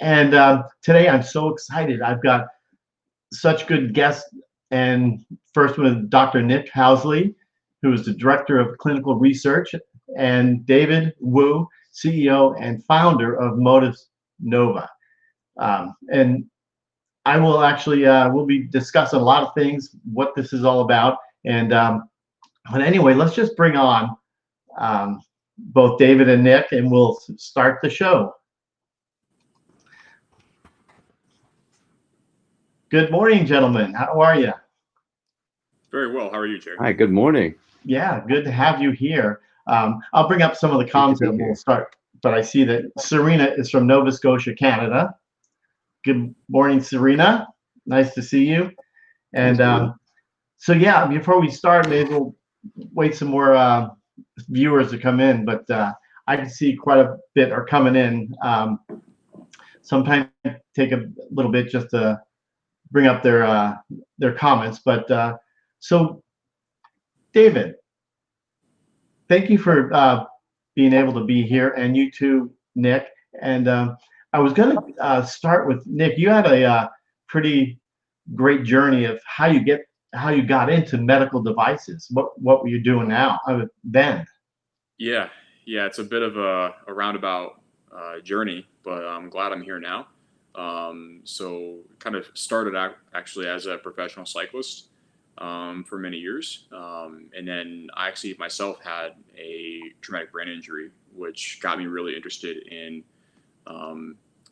And today I'm so excited. I've got such good guests. And first one is Dr. Nick Housley, who is the Director of Clinical Research, and David Wu, CEO and founder of Motus Nova. And I will actually, we'll be discussing a lot of things, what this is all about. And but anyway, let's just bring on both David and Nick, and we'll start the show. Good morning, gentlemen. How are you? Very well. How are you, Jerry? Hi, good morning. Yeah, good to have you here. I'll bring up some of the comments and we'll start. But I see that Serena is from Nova Scotia, Canada. Good morning, Serena. Nice to see you. And so, yeah, before we start, maybe we'll wait some more viewers to come in. But I can see quite a bit are coming in. Sometimes take a little bit just to bring up their comments. But so, David, thank you for being able to be here, and you too, Nick. And I was going to start with Nick. You had a pretty great journey of how you got into medical devices. What were you doing now then? Yeah, it's a bit of a roundabout journey, but I'm glad I'm here now. So kind of started out actually as a professional cyclist for many years. And then I actually myself had a traumatic brain injury, which got me really interested in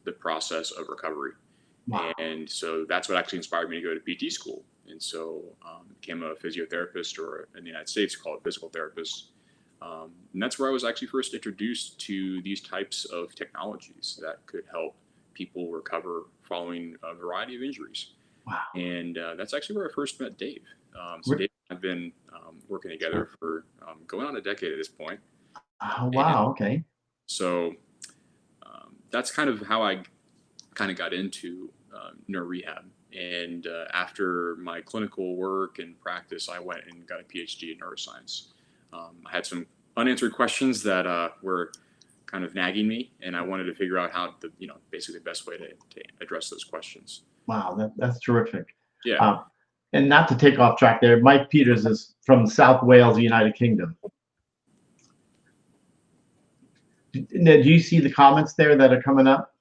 the process of recovery. Wow. And so that's what actually inspired me to go to PT school. And so became a physiotherapist, or in the United States called physical therapist. And that's where I was actually first introduced to these types of technologies that could help people recover following a variety of injuries. Wow. And that's actually where I first met Dave. So Dave and I have been working together for going on a decade at this point. Oh, wow. And okay. So that's kind of how I kind of got into neuro rehab. And after my clinical work and practice, I went and got a PhD in neuroscience. I had some unanswered questions that were kind of nagging me, and I wanted to figure out how basically the best way to address those questions. Wow, that's terrific. Yeah. And not to take off track there, Mike Peters is from South Wales, United Kingdom. Do you see the comments there that are coming up?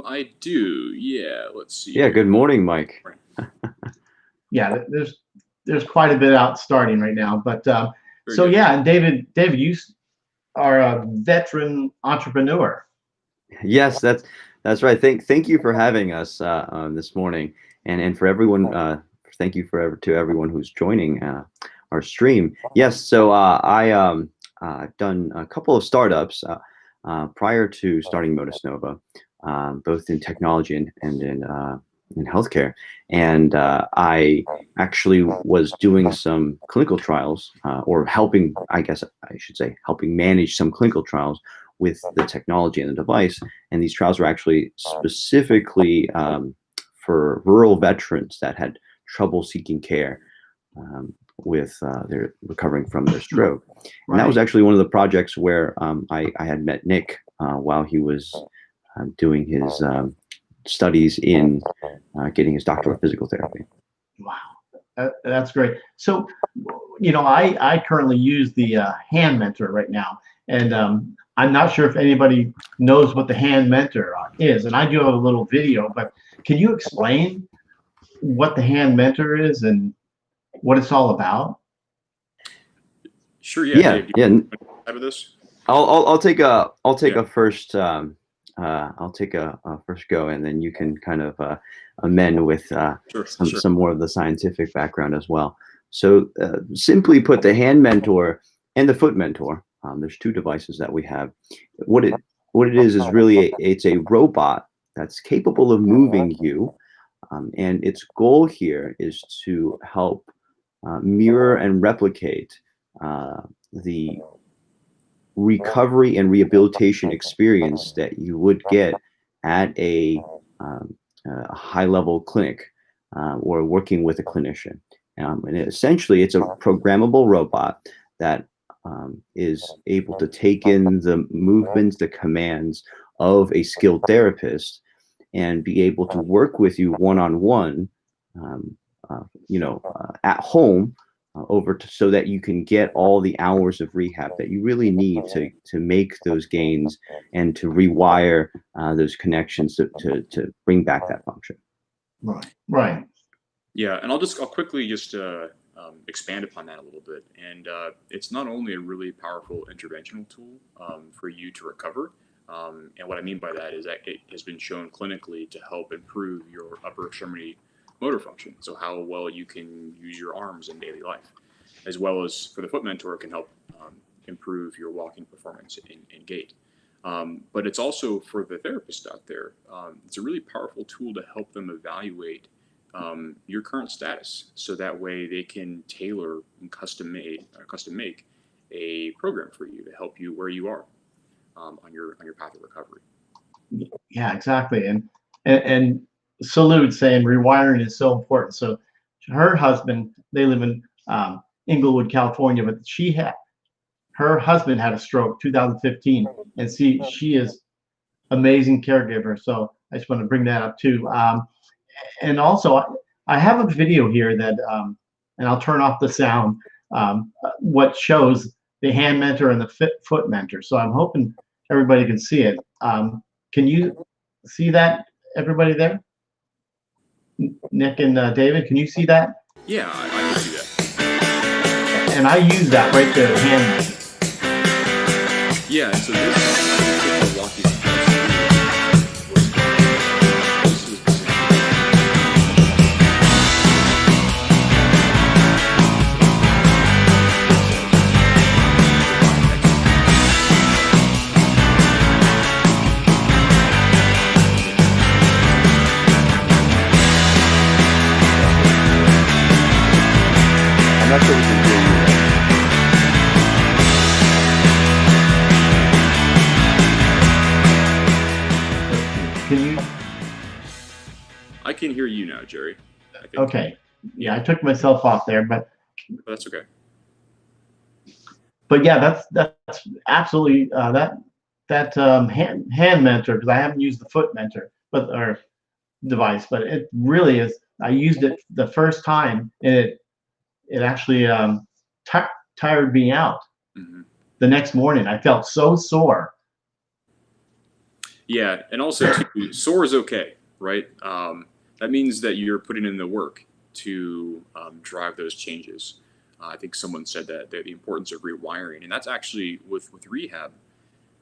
I do. Yeah. Let's see. Yeah. Good morning, Mike. Yeah, there's quite a bit out starting right now, but so good. Yeah, and David, you are a veteran entrepreneur. Yes, that's right. Thank you for having us this morning, and for everyone. Thank you to everyone who's joining our stream. Yes. So I've done a couple of startups prior to starting Motus Nova, both in technology and in healthcare. And I actually was doing some clinical trials, or helping, I guess I should say, helping manage some clinical trials with the technology and the device. And these trials were actually specifically for rural veterans that had trouble seeking care with their recovering from their stroke. And that was actually one of the projects where I had met Nick while he was doing his studies in getting his doctorate of physical therapy. Wow, that's great. So, I currently use the hand mentor right now, and I'm not sure if anybody knows what the hand mentor is, and I do have a little video, but can you explain what the hand mentor is and what it's all about? Sure. Yeah. Yeah. Have this? I'll take a first. I'll take a first go, and then you can kind of amend with some more of the scientific background as well. So simply put, the hand mentor and the foot mentor, there's two devices that we have. What it is really it's a robot that's capable of moving you, and its goal here is to help mirror and replicate the recovery and rehabilitation experience that you would get at a high-level clinic or working with a clinician. And essentially, it's a programmable robot that is able to take in the movements, the commands of a skilled therapist, and be able to work with you one-on-one, at home, so that you can get all the hours of rehab that you really need to make those gains and to rewire those connections to bring back that function. Right. Yeah, and I'll quickly just expand upon that a little bit. And it's not only a really powerful interventional tool for you to recover. And what I mean by that is that it has been shown clinically to help improve your upper extremity motor function. So how well you can use your arms in daily life, as well as for the foot mentor, it can help improve your walking performance and gait. But it's also for the therapist out there. It's a really powerful tool to help them evaluate your current status, so that way they can tailor and custom make a program for you to help you where you are on your path of recovery. Yeah, exactly. And Salute saying rewiring is so important. So her husband, they live in Inglewood, California, but her husband had a stroke 2015, and she is amazing caregiver. So I just want to bring that up too. And also, I have a video here that, and I'll turn off the sound, what shows the hand mentor and the foot mentor. So I'm hoping everybody can see it. Can you see that, everybody there? Nick and David, can you see that? Yeah, I can see that. And I use that right there, hand mentor. Yeah, so this walk you through. I'm not sure we can hear you. Can you? I can hear you now, Jerry. I think. Okay. Yeah, I took myself off there, but That's okay. But yeah, that's absolutely that hand mentor, because I haven't used the foot mentor, or device, but it really is. I used it the first time, and it actually tired me out. Mm-hmm. The next morning, I felt so sore. Yeah, and also too, sore is okay, right? That means that you're putting in the work to drive those changes. I think someone said that the importance of rewiring, and that's actually with rehab.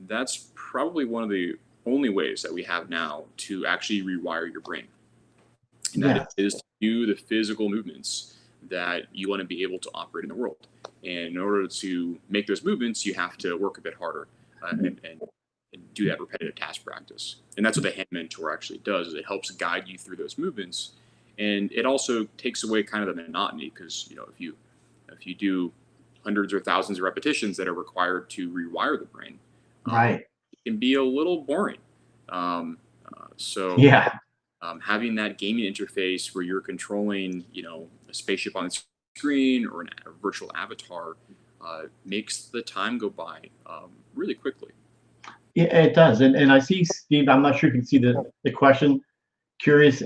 That's probably one of the only ways that we have now to actually rewire your brain, and that is to do the physical movements that you want to be able to operate in the world. And in order to make those movements, you have to work a bit harder and do that repetitive task practice. And that's what the hand mentor actually does, is it helps guide you through those movements. And it also takes away kind of the monotony, because if you do hundreds or thousands of repetitions that are required to rewire the brain, Right. it can be a little boring. So having that gaming interface where you're controlling, a spaceship on the screen or a virtual avatar makes the time go by really quickly. Yeah, it does. And I see Steve. I'm not sure if you can see the question. Curious,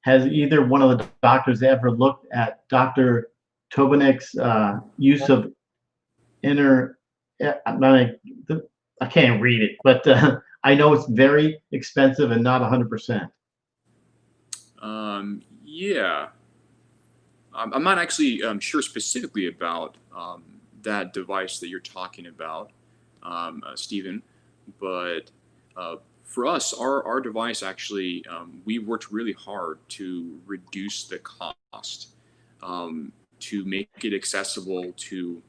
has either one of the doctors ever looked at Dr. Tobenek's use of I can't read it, but I know it's very expensive and not 100%. Yeah, I'm not actually sure specifically about that device that you're talking about, Stephen, but for us, our device actually, we worked really hard to reduce the cost, to make it accessible to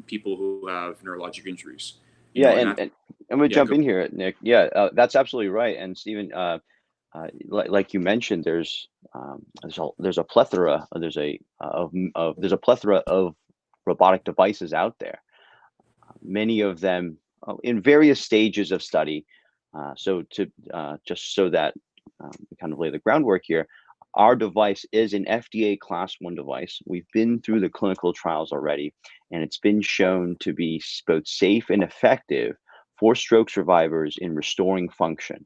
people who have neurologic injuries. And I'm going to jump in here, Nick. Yeah, that's absolutely right. And Stephen, like you mentioned, there's a plethora. There's a plethora of robotic devices out there. Many of them in various stages of study. So just so that we kind of lay the groundwork here, our device is an FDA Class 1 device. We've been through the clinical trials already, and it's been shown to be both safe and effective for stroke survivors in restoring function.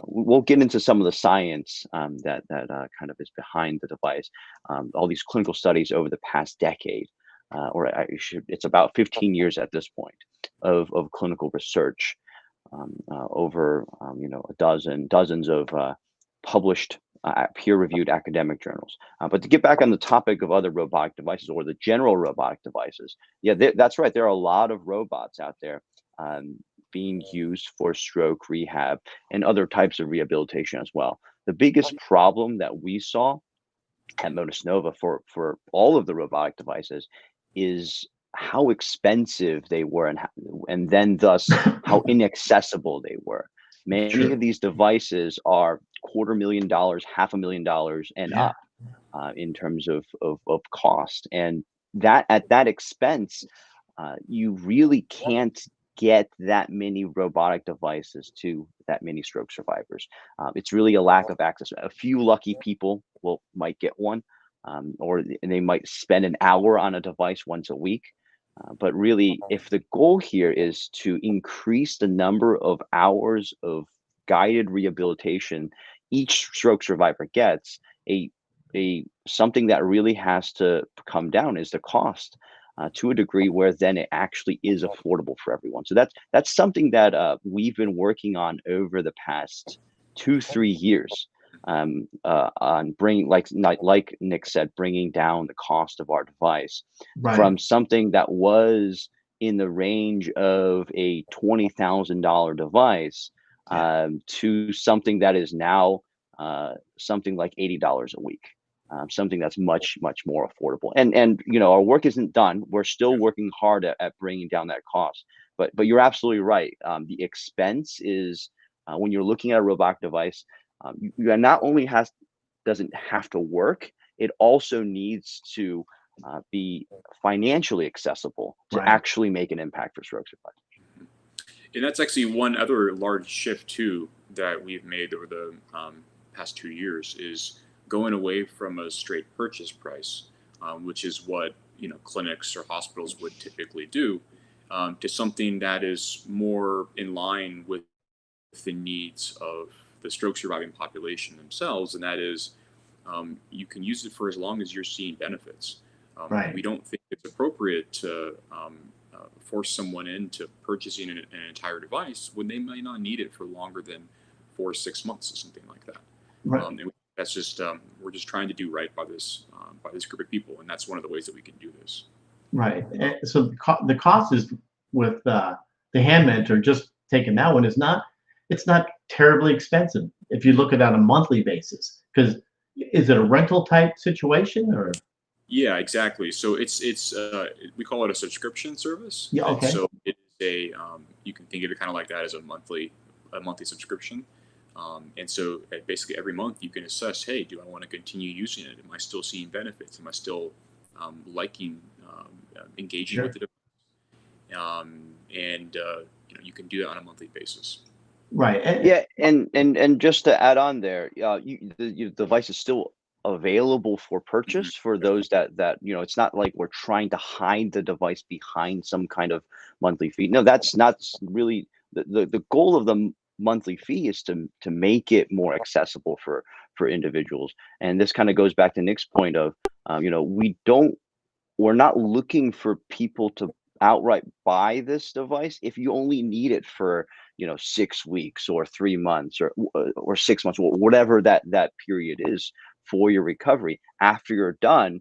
We'll get into some of the science that kind of is behind the device. All these clinical studies over the past decade, it's about 15 years at this point of clinical research, over dozens of published peer-reviewed academic journals. But to get back on the topic of other robotic devices, or the general robotic devices, yeah, that's right. There are a lot of robots out there being used for stroke rehab and other types of rehabilitation as well. The biggest problem that we saw at Motus Nova for all of the robotic devices is how expensive they were, and then thus how inaccessible they were. Many of these devices are $250,000, $500,000 and up in terms of cost. And that at that expense, you really can't get that many robotic devices to that many stroke survivors. It's really a lack of access. A few lucky people might get one, or they might spend an hour on a device once a week. But really, if the goal here is to increase the number of hours of guided rehabilitation each stroke survivor gets, something that really has to come down is the cost. To a degree where then it actually is affordable for everyone. So that's something that we've been working on over the past 2-3 years, on bringing, like Nick said, bringing down the cost of our device from something that was in the range of a $20,000 device to something that is now something like $80 a week. Something that's much more affordable, and our work isn't done. We're still working hard at bringing down that cost. But you're absolutely right. The expense is when you're looking at a robotic device, you not only doesn't have to work, it also needs to be financially accessible to actually make an impact for stroke survivors. And that's actually one other large shift too that we've made over the past 2 years, is going away from a straight purchase price, which is what clinics or hospitals would typically do, to something that is more in line with the needs of the stroke surviving population themselves, and that is you can use it for as long as you're seeing benefits. We don't think it's appropriate to force someone into purchasing an entire device when they may not need it for longer than 4 or 6 months or something like that. And that's just we're just trying to do right by this group of people, and that's one of the ways that we can do this. And so the cost is with the hand mentor. Just taking that one it's not terribly expensive if you look at it on a monthly basis. Because is it a rental type situation or? Yeah, exactly. So it's we call it a subscription service. Yeah. Okay. So it's you can think of it kind of like that, as a monthly subscription. And so basically every month you can assess, hey, do I want to continue using it? Am I still seeing benefits? Am I still liking engaging with it? You can do that on a monthly basis. And just to add on there, the device is still available for purchase for those that it's not like we're trying to hide the device behind some kind of monthly fee. No, that's not really the goal of the monthly fee, is to make it more accessible for individuals. And this kind of goes back to Nick's point of we're not looking for people to outright buy this device if you only need it for 6 weeks or 3 months or 6 months, whatever that period is for your recovery. After you're done,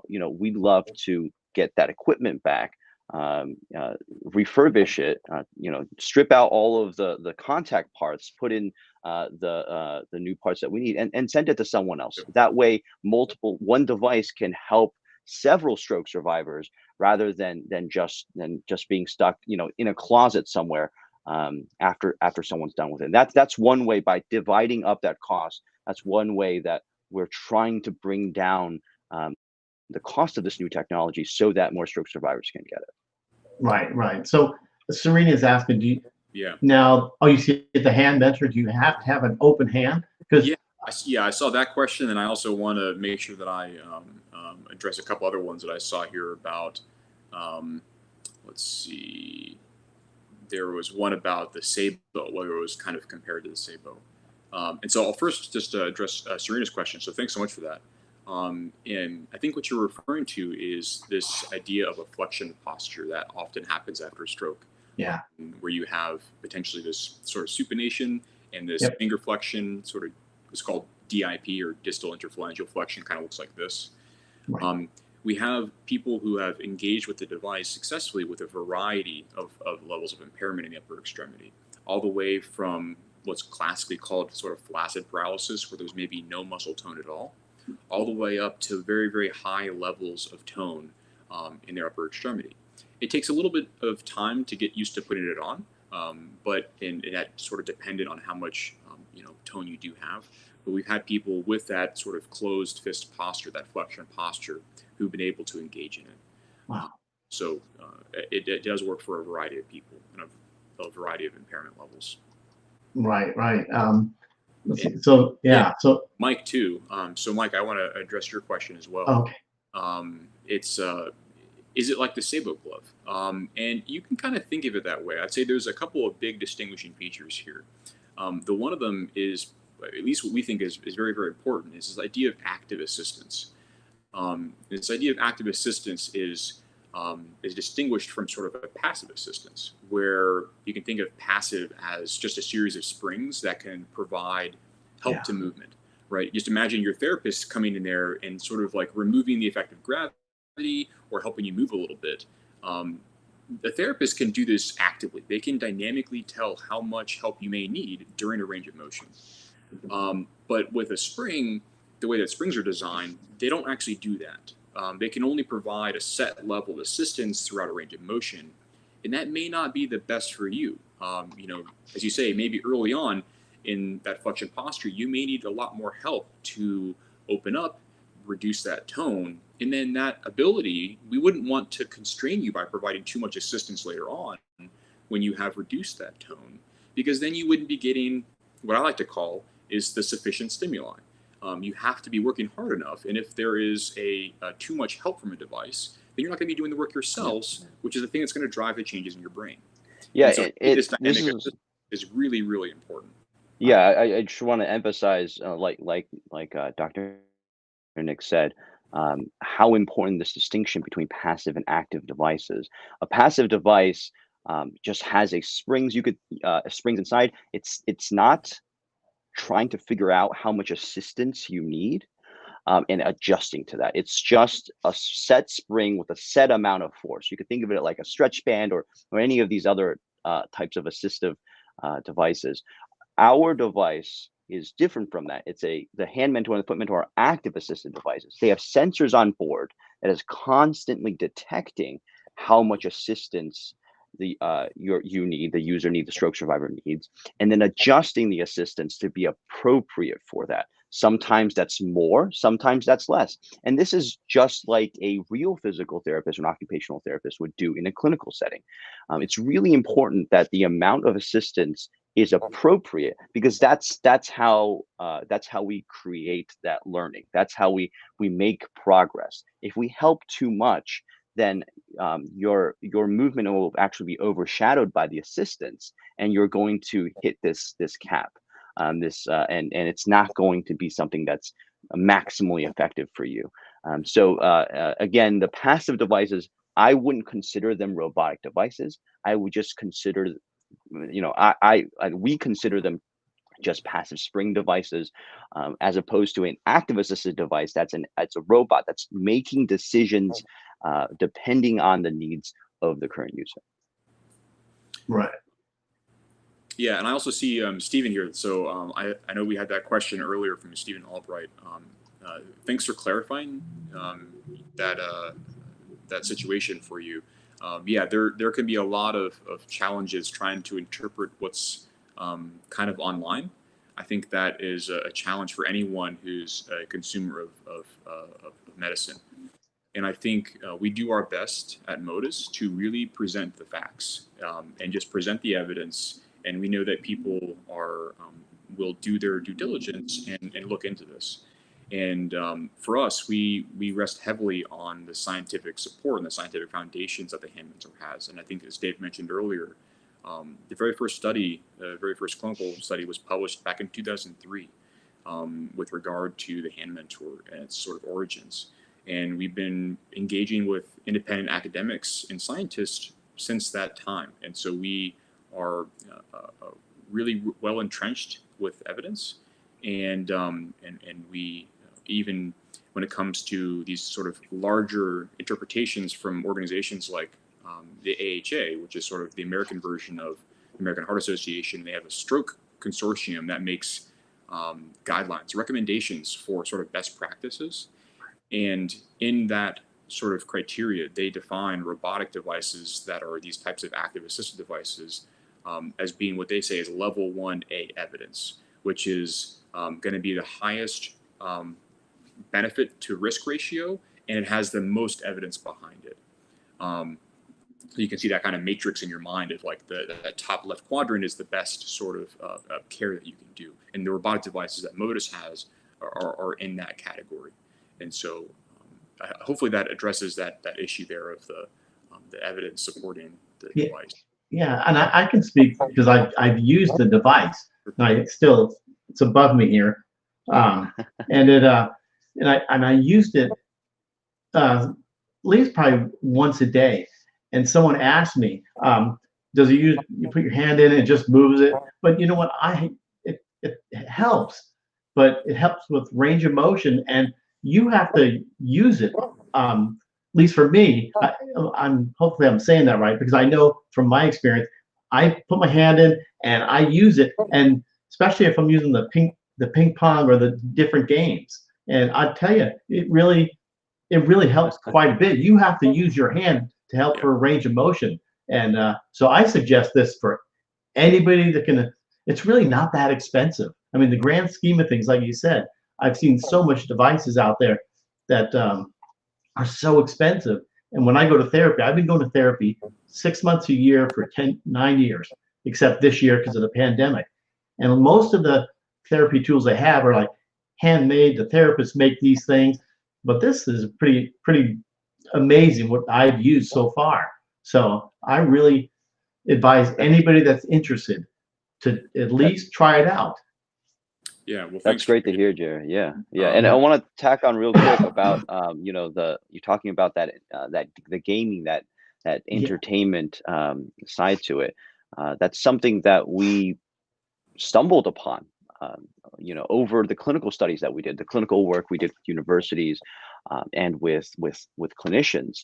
we'd love to get that equipment back, refurbish it, strip out all of the contact parts, put in the new parts that we need, and send it to someone else. That way, one device can help several stroke survivors, rather than just being stuck in a closet somewhere after someone's done with it. That's one way. By dividing up that cost, that's one way that we're trying to bring down the cost of this new technology so that more stroke survivors can get it. Right. So Serena is asking, you see at the hand mentor, do you have to have an open hand? Because I saw that question, and I also want to make sure that I address a couple other ones that I saw here about. Let's see. there was one about the sabot, whether it was kind of compared to the sabot. And so I'll first just address Serena's question. So thanks so much for that. And I think what you're referring to is this idea of a flexion posture that often happens after a stroke. Yeah. Where you have potentially this sort of supination and this Yep. finger flexion, sort of, it's called DIP, or distal interphalangeal flexion, kind of looks like this. Right. We have people who have engaged with the device successfully with a variety of levels of impairment in the upper extremity, all the way from what's classically called sort of flaccid paralysis, where there's maybe no muscle tone at all the way up to very, very high levels of tone in their upper extremity. It takes a little bit of time to get used to putting it on, but that's sort of dependent on how much tone you do have. But we've had people with that sort of closed fist posture, that flexion posture, who've been able to engage in it. Wow. So it does work for a variety of people and a variety of impairment levels. Right. Right. So yeah. So Mike too. So Mike, I want to address your question as well. okay. It's is it like the sabot glove? And you can kind of think of it that way. I'd say there's a couple of big distinguishing features here. The one of them is, at least what we think is very, very important, is this idea of active assistance. This idea of active assistance is distinguished from sort of a passive assistance, where you can think of passive as just a series of springs that can provide help to movement, right? Just imagine your therapist coming in there and sort of like removing the effect of gravity or helping you move a little bit. The therapist can do this actively. They can dynamically tell how much help you may need during a range of motion. But with a spring, the way that springs are designed, they don't actually do that. They can only provide a set level of assistance throughout a range of motion, and that may not be the best for you. As you say, maybe early on in that flexion posture, you may need a lot more help to open up, reduce that tone, and then that ability, we wouldn't want to constrain you by providing too much assistance later on when you have reduced that tone, because then you wouldn't be getting what I like to call is the sufficient stimuli. You have to be working hard enough, and if there is too much help from a device, then you're not going to be doing the work yourselves, which is the thing that's going to drive the changes in your brain. Yeah, so this dynamic is really, really important. Yeah, I just want to emphasize, like Dr. Nick said, how important this distinction between passive and active devices. A passive device just has springs inside. It's not trying to figure out how much assistance you need and adjusting to that. It's just a set spring with a set amount of force. You could think of it like a stretch band or any of these other types of assistive devices. Our device is different from that. It's the hand mentor and the foot mentor are active assistive devices. They have sensors on board that is constantly detecting how much assistance the user needs, the stroke survivor needs, and then adjusting the assistance to be appropriate for that. Sometimes that's more, sometimes that's less. And this is just like a real physical therapist or an occupational therapist would do in a clinical setting. It's really important that the amount of assistance is appropriate, because that's how we create that learning. That's how we make progress. If we help too much, then your movement will actually be overshadowed by the assistance, and you're going to hit this cap, and it's not going to be something that's maximally effective for you. So again, the passive devices, I wouldn't consider them robotic devices. I would just consider, we consider them just passive spring devices, as opposed to an active assisted device. It's a robot that's making decisions depending on the needs of the current user. Right. Yeah, and I also see Stephen here. So I know we had that question earlier from Stephen Albright. Thanks for clarifying that situation for you. Yeah, there can be a lot of challenges trying to interpret what's kind of online. I think that is a challenge for anyone who's a consumer of medicine. And I think we do our best at Motus to really present the facts and just present the evidence. And we know that people will do their due diligence and look into this. And for us, we rest heavily on the scientific support and the scientific foundations that the hand mentor has. And I think, as Dave mentioned earlier, The very first study, the very first clinical study, was published back in 2003 with regard to the hand mentor and its sort of origins. And we've been engaging with independent academics and scientists since that time. And so we are really well entrenched with evidence, and we even when it comes to these sort of larger interpretations from organizations like the AHA, which is sort of the American version of the American Heart Association. They have a stroke consortium that makes guidelines, recommendations for sort of best practices. And in that sort of criteria, they define robotic devices that are these types of active assisted devices as being what they say is level 1A evidence, which is going to be the highest benefit to risk ratio, and it has the most evidence behind it. So you can see that kind of matrix in your mind of like the top left quadrant is the best sort of care that you can do. And the robotic devices that Motus has are in that category. And so hopefully that addresses that issue there of the evidence supporting the device. Yeah, and I can speak because I've used the device. It's above me here, and I used it at least probably once a day. And someone asked me, does it use? You put your hand in and it just moves it? But you know what? It helps, but it helps with range of motion, and you have to use it. At least for me, hopefully I'm saying that right, because I know from my experience, I put my hand in and I use it, and especially if I'm using the ping pong or the different games. And I tell you, it really helps quite a bit. You have to use your hand to help for range of motion. And so I suggest this for anybody that can. It's really not that expensive. I mean, the grand scheme of things, like you said, I've seen so much devices out there that are so expensive. And when I go to therapy, I've been going to therapy 6 months a year for 9 years, except this year because of the pandemic. And most of the therapy tools they have are like handmade. The therapists make these things, but this is pretty amazing what I've used so far. So I really advise anybody that's interested to at least try it out. Yeah, well, that's great to hear, Jerry. Yeah. And I want to tack on real quick about you're talking about that the gaming, that entertainment side to it. That's something that we stumbled upon over the clinical studies that we did, the clinical work we did with universities and with clinicians.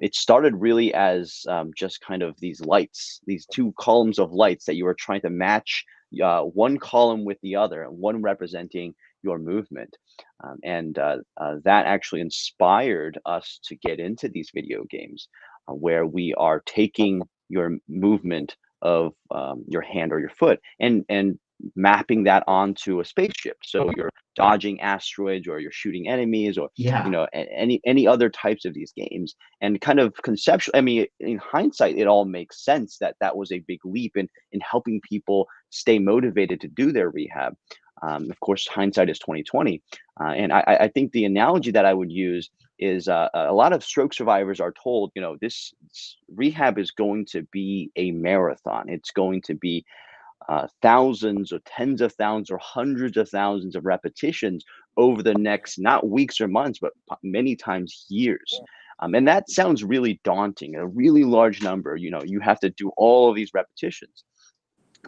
It started really as just kind of these lights, these two columns of lights that you were trying to match one column with the other, and one representing your movement. And that actually inspired us to get into these video games where we are taking your movement of your hand or your foot and mapping that onto a spaceship. So you're dodging asteroids, or you're shooting enemies, or any other types of these games. And kind of conceptual, I mean, in hindsight, it all makes sense that was a big leap in helping people stay motivated to do their rehab. Of course, hindsight is 2020. And I think the analogy that I would use is a lot of stroke survivors are told, this rehab is going to be a marathon. It's going to be thousands or tens of thousands or hundreds of thousands of repetitions over the next, not weeks or months, but many times years. And that sounds really daunting, a really large number. You have to do all of these repetitions.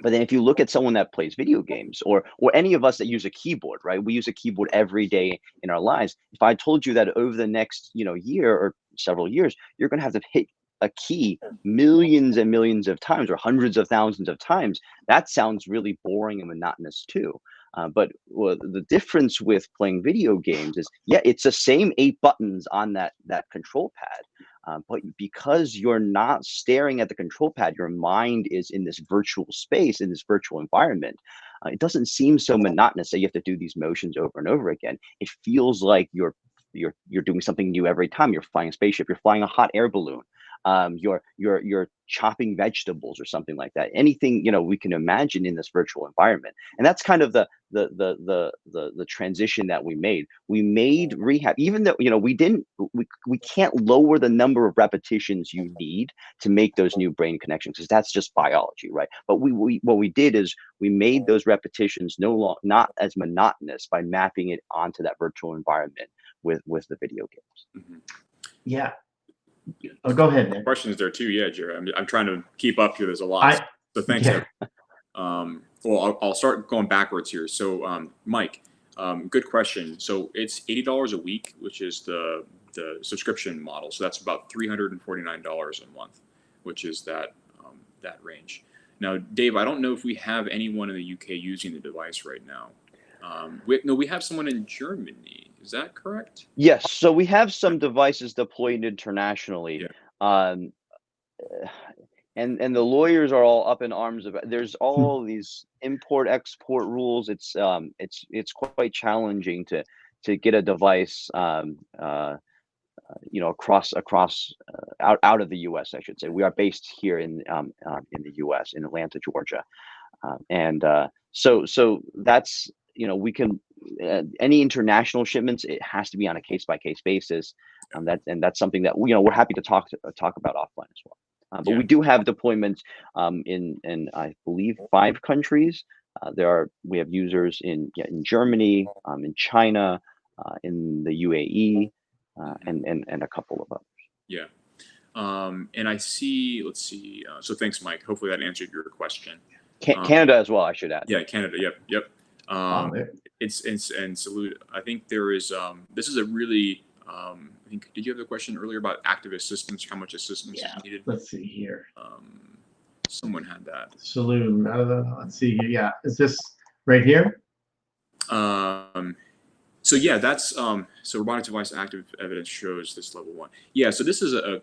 But then if you look at someone that plays video games, or any of us that use a keyboard, right? We use a keyboard every day in our lives. If I told you that over the next, year or several years, you're going to have to hit a key millions and millions of times, or hundreds of thousands of times, that sounds really boring and monotonous too. But the difference with playing video games is, it's the same 8 buttons on that control pad. But because you're not staring at the control pad, your mind is in this virtual space, in this virtual environment. It doesn't seem so monotonous that you have to do these motions over and over again. It feels like you're doing something new every time. You're flying a spaceship, you're flying a hot air balloon. you're chopping vegetables or something like that. Anything, we can imagine in this virtual environment. And that's kind of the transition that we made. We made rehab, even though, we can't lower the number of repetitions you need to make those new brain connections, because that's just biology, right? But what we did is we made those repetitions not as monotonous by mapping it onto that virtual environment with the video games. Mm-hmm. Yeah. Oh, go ahead, Nick. Questions there too, yeah, Jerry. I'm trying to keep up here. There's a lot. So thanks. Yeah. Well, I'll start going backwards here. So, Mike, good question. So it's $80 a week, which is the subscription model. So that's about $349 a month, which is that range. Now, Dave, I don't know if we have anyone in the UK using the device right now. We have someone in Germany. Is that correct? Yes. So we have some devices deployed internationally. Yeah. And the lawyers are all up in arms about. There's all these import-export rules. It's quite challenging to get a device across out of the U.S. I should say. We are based here in the U.S. in Atlanta, Georgia, so that's we can any international shipments, it has to be on a case-by-case basis. That's something that we're happy to talk about offline as well. But we do have deployments in I believe 5 countries. We have users in Germany, in China, in the UAE, and a couple of others. Yeah. And I see. Let's see. So thanks, Mike. Hopefully that answered your question. Canada as well, I should add. Yeah, Canada. Yep. And salute. I think there is. This is a really. I think. Did you have the question earlier about active assistance? How much assistance is needed? Let's see here. Someone had that. Salute. Let's see here. Yeah. Is this right here? So yeah, that's so robotic device active evidence shows this level 1. Yeah. So this is a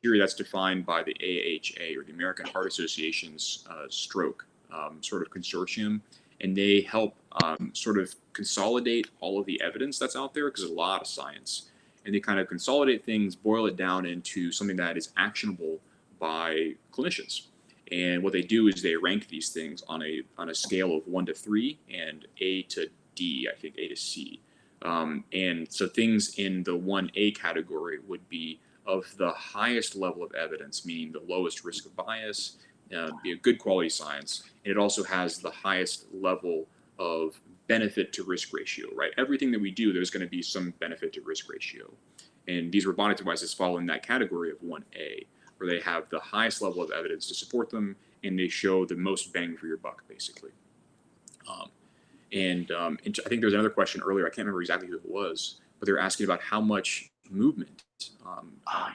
theory that's defined by the AHA, or the American Heart Association's stroke sort of consortium. And they help sort of consolidate all of the evidence that's out there, because there's a lot of science. And they kind of consolidate things, boil it down into something that is actionable by clinicians. And what they do is they rank these things on a scale of 1 to 3 and A to D, I think A to C. And so things in the 1A category would be of the highest level of evidence, meaning the lowest risk of bias, be a good quality science. And it also has the highest level of benefit to risk ratio, right? Everything that we do, there's going to be some benefit to risk ratio. And these robotic devices fall in that category of 1A, where they have the highest level of evidence to support them, and they show the most bang for your buck, basically. And I think there's another question earlier. I can't remember exactly who it was, but they're asking about how much movement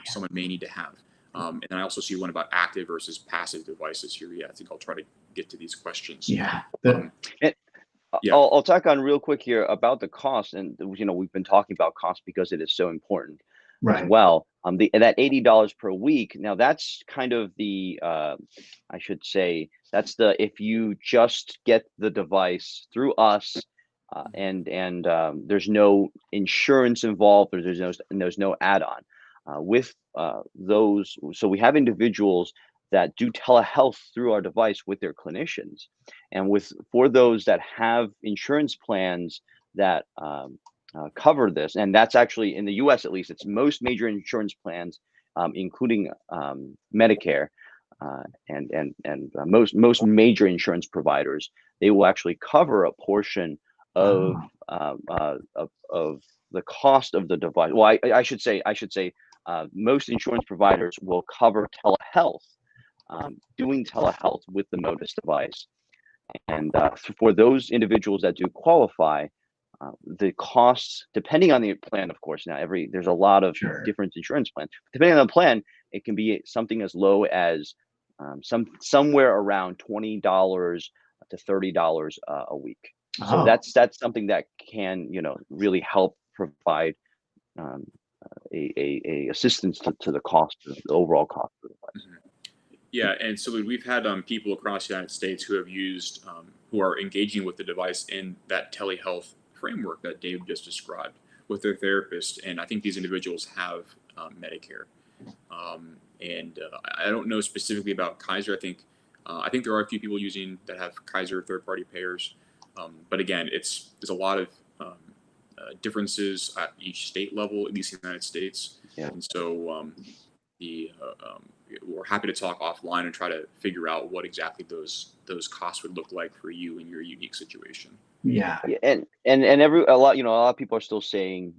someone may need to have. And I also see one about active versus passive devices here. Yeah, I think I'll try to get to these questions. Yeah. I'll talk on real quick here about the cost. And, we've been talking about cost because it is so important as well. That $80 per week. Now that's kind of the, I should say, that's if you just get the device through us, and there's no insurance involved, or there's no add-on with those. So we have individuals that do telehealth through our device with their clinicians, and for those that have insurance plans that cover this, and that's actually in the U.S. at least, it's most major insurance plans, including Medicare, and most major insurance providers. They will actually cover a portion of the cost of the device. Well, I should say most insurance providers will cover telehealth, doing telehealth with the Motus device, and for those individuals that do qualify, the costs, depending on the plan, of course. Now there's a lot of different insurance plans. Depending on the plan, it can be something as low as somewhere around $20 to $30 a week. So that's something that can really help provide a assistance to the cost, of the overall cost of the device. Mm-hmm. Yeah, and so we've had people across the United States who have used, who are engaging with the device in that telehealth framework that Dave just described with their therapist, and I think these individuals have Medicare. And I don't know specifically about Kaiser. I think there are a few people using that have Kaiser third-party payers, but again, there's a lot of differences at each state level, at least in the United States. Yeah. And so we're happy to talk offline and try to figure out what exactly those costs would look like for you in your unique situation. Yeah. And a lot of people are still saying,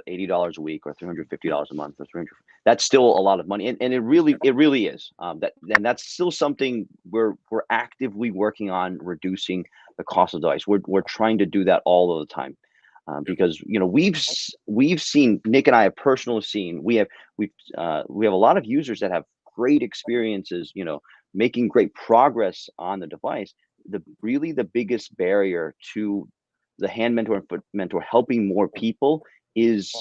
$80 a week or $350 a month or 300. That's still a lot of money, and it really is. And that's still something we're actively working on, reducing the cost of the device. We're trying to do that all of the time, because we've seen, Nick and I have personally seen, we have a lot of users that have great experiences, making great progress on the device. The biggest barrier to the hand mentor and foot mentor helping more people is,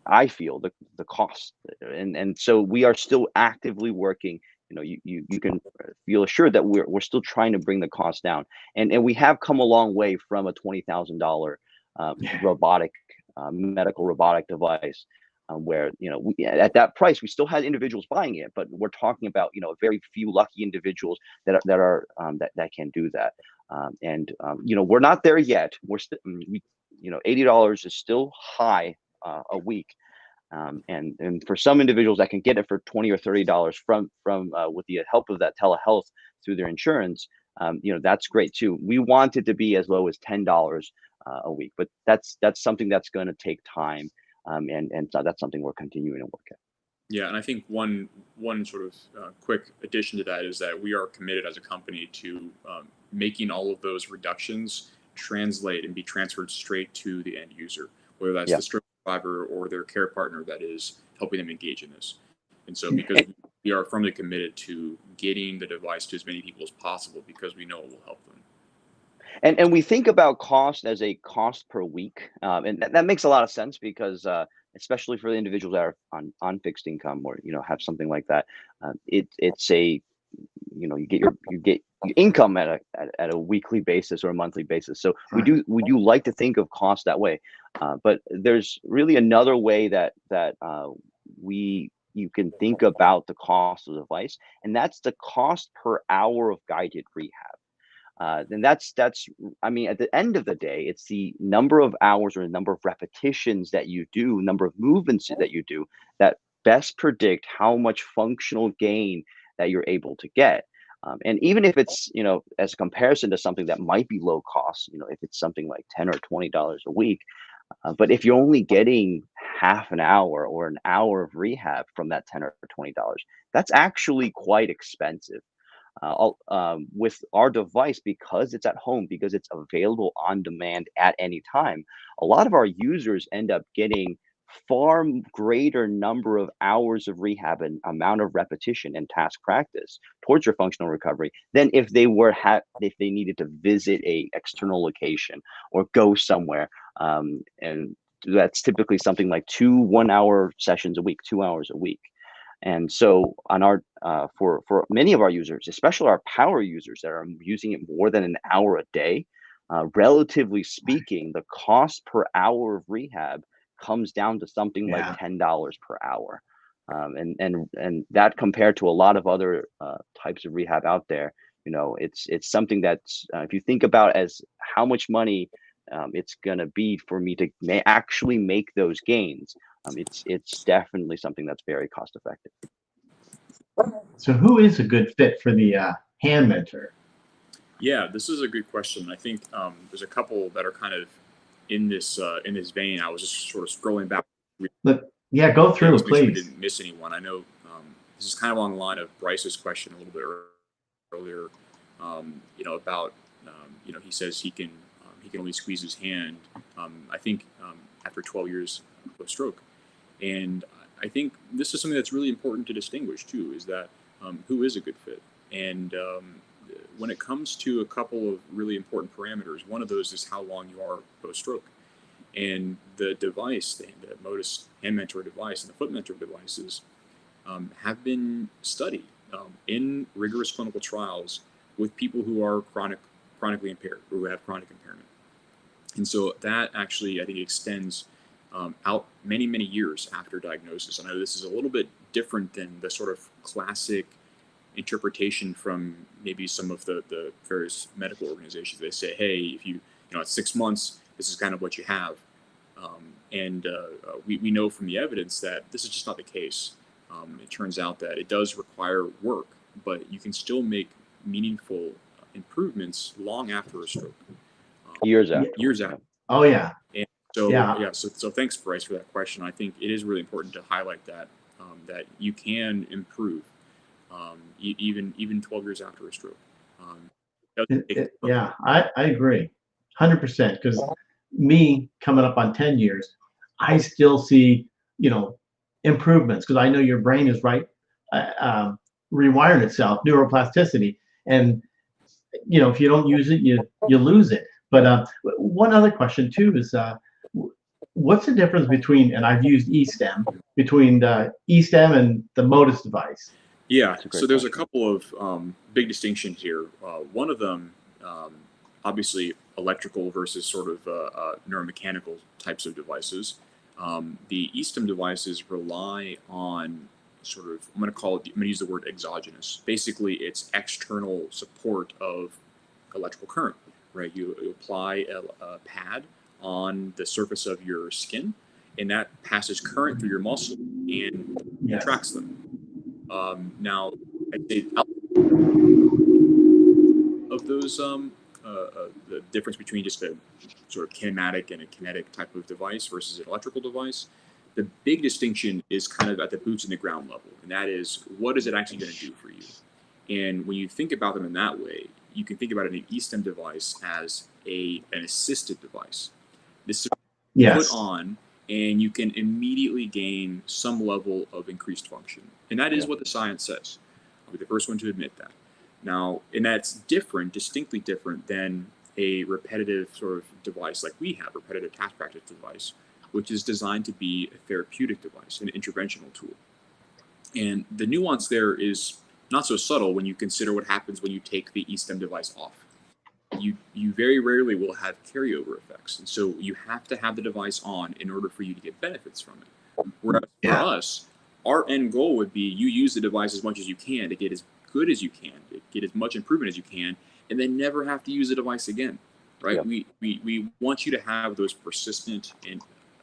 I feel, the cost. And so we are still actively working. You can feel assured that we're still trying to bring the cost down, and we have come a long way from a $20,000 medical robotic device, where at that price we still had individuals buying it, but we're talking about very few lucky individuals that can do that. We're not there yet. We're still, $80 is still high a week, and for some individuals that can get it for $20 or $30 from with the help of that telehealth through their insurance, that's great too. We want it to be as low as $10 a week, but that's something that's going to take time. And so that's something we're continuing to work at. Yeah, and I think one sort of quick addition to that is that we are committed as a company to making all of those reductions translate and be transferred straight to the end user, whether that's the stroke survivor or their care partner that is helping them engage in this. And so because we are firmly committed to getting the device to as many people as possible, because we know it will help them. And we think about cost as a cost per week, and that makes a lot of sense, because especially for the individuals that are on fixed income, or have something like that, it's a you get your income at a weekly basis or a monthly basis. So we do like to think of cost that way, but there's really another way that you can think about the cost of the device, and that's the cost per hour of guided rehab. Then that's I mean, at the end of the day, it's the number of hours or the number of repetitions that you do, number of movements that you do, that best predict how much functional gain that you're able to get. And even if it's, as a comparison to something that might be low cost, if it's something like $10 or $20 a week, but if you're only getting half an hour or an hour of rehab from that $10 or $20, that's actually quite expensive. With our device, because it's at home, because it's available on demand at any time, a lot of our users end up getting far greater number of hours of rehab and amount of repetition and task practice towards your functional recovery than if they needed to visit a external location or go somewhere. And that's typically something like 2 1-hour sessions a week, 2 hours a week. And so on our for many of our users, especially our power users that are using it more than an hour a day, relatively speaking, the cost per hour of rehab comes down to something like $10 per hour. And that, compared to a lot of other types of rehab out there, it's something that's, if you think about as how much money it's going to be for me to actually make those gains, it's definitely something that's very cost effective. So who is a good fit for the hand mentor? Yeah, this is a good question. I think there's a couple that are kind of in this vein. I was just sort of scrolling back. Yeah, go through, please. Make sure we please. didn't miss anyone. I know this is kind of along the line of Bryce's question a little bit earlier. About he says he can only squeeze his hand. I think after 12 years of stroke, and I think this is something that's really important to distinguish too. Is that who is a good fit? And when it comes to a couple of really important parameters, one of those is how long you are post-stroke. And the device, the Motus hand mentor device and the foot mentor devices have been studied in rigorous clinical trials with people who are chronically impaired, or who have chronic impairment. And so that actually, I think, extends out many, many years after diagnosis. I know this is a little bit different than the sort of classic interpretation from maybe some of the various medical organizations. They say, hey, if you know, at 6 months, this is kind of what you have. We know from the evidence that this is just not the case. It turns out that it does require work, but you can still make meaningful improvements long after a stroke. Years after. Years after. Oh yeah. And so Yeah. So thanks, Bryce, for that question. I think it is really important to highlight that that you can improve even 12 years after a stroke. Yeah, I agree, 100%. Because me coming up on 10 years, I still see, you know, improvements, because I know your brain is rewiring itself, neuroplasticity, and you know, if you don't use it, you lose it. But one other question too is, what's the difference between, and I've used eStem, between the eStem and the Motus device? Yeah, so there's a couple of big distinctions here. One of them, obviously, electrical versus sort of neuromechanical types of devices. The eStem devices rely on sort of, I'm going to use the word exogenous. Basically, it's external support of electrical current, right? You apply a pad on the surface of your skin, and that passes current through your muscle and contracts them. Now, I'd say of those, the difference between just a sort of kinematic and a kinetic type of device versus an electrical device, the big distinction is kind of at the boots in the ground level, and that is, what is it actually going to do for you? And when you think about them in that way, you can think about an eStem device as an assisted device. This is put on, and you can immediately gain some level of increased function. And that is what the science says. I'll be the first one to admit that. Now, and that's different, distinctly different than a repetitive sort of device like we have, repetitive task practice device, which is designed to be a therapeutic device, an interventional tool. And the nuance there is not so subtle when you consider what happens when you take the eStem device off. You very rarely will have carryover effects. And so you have to have the device on in order for you to get benefits from it. Whereas for us, our end goal would be you use the device as much as you can to get as good as you can, to get as much improvement as you can, and then never have to use the device again, right? We want you to have those persistent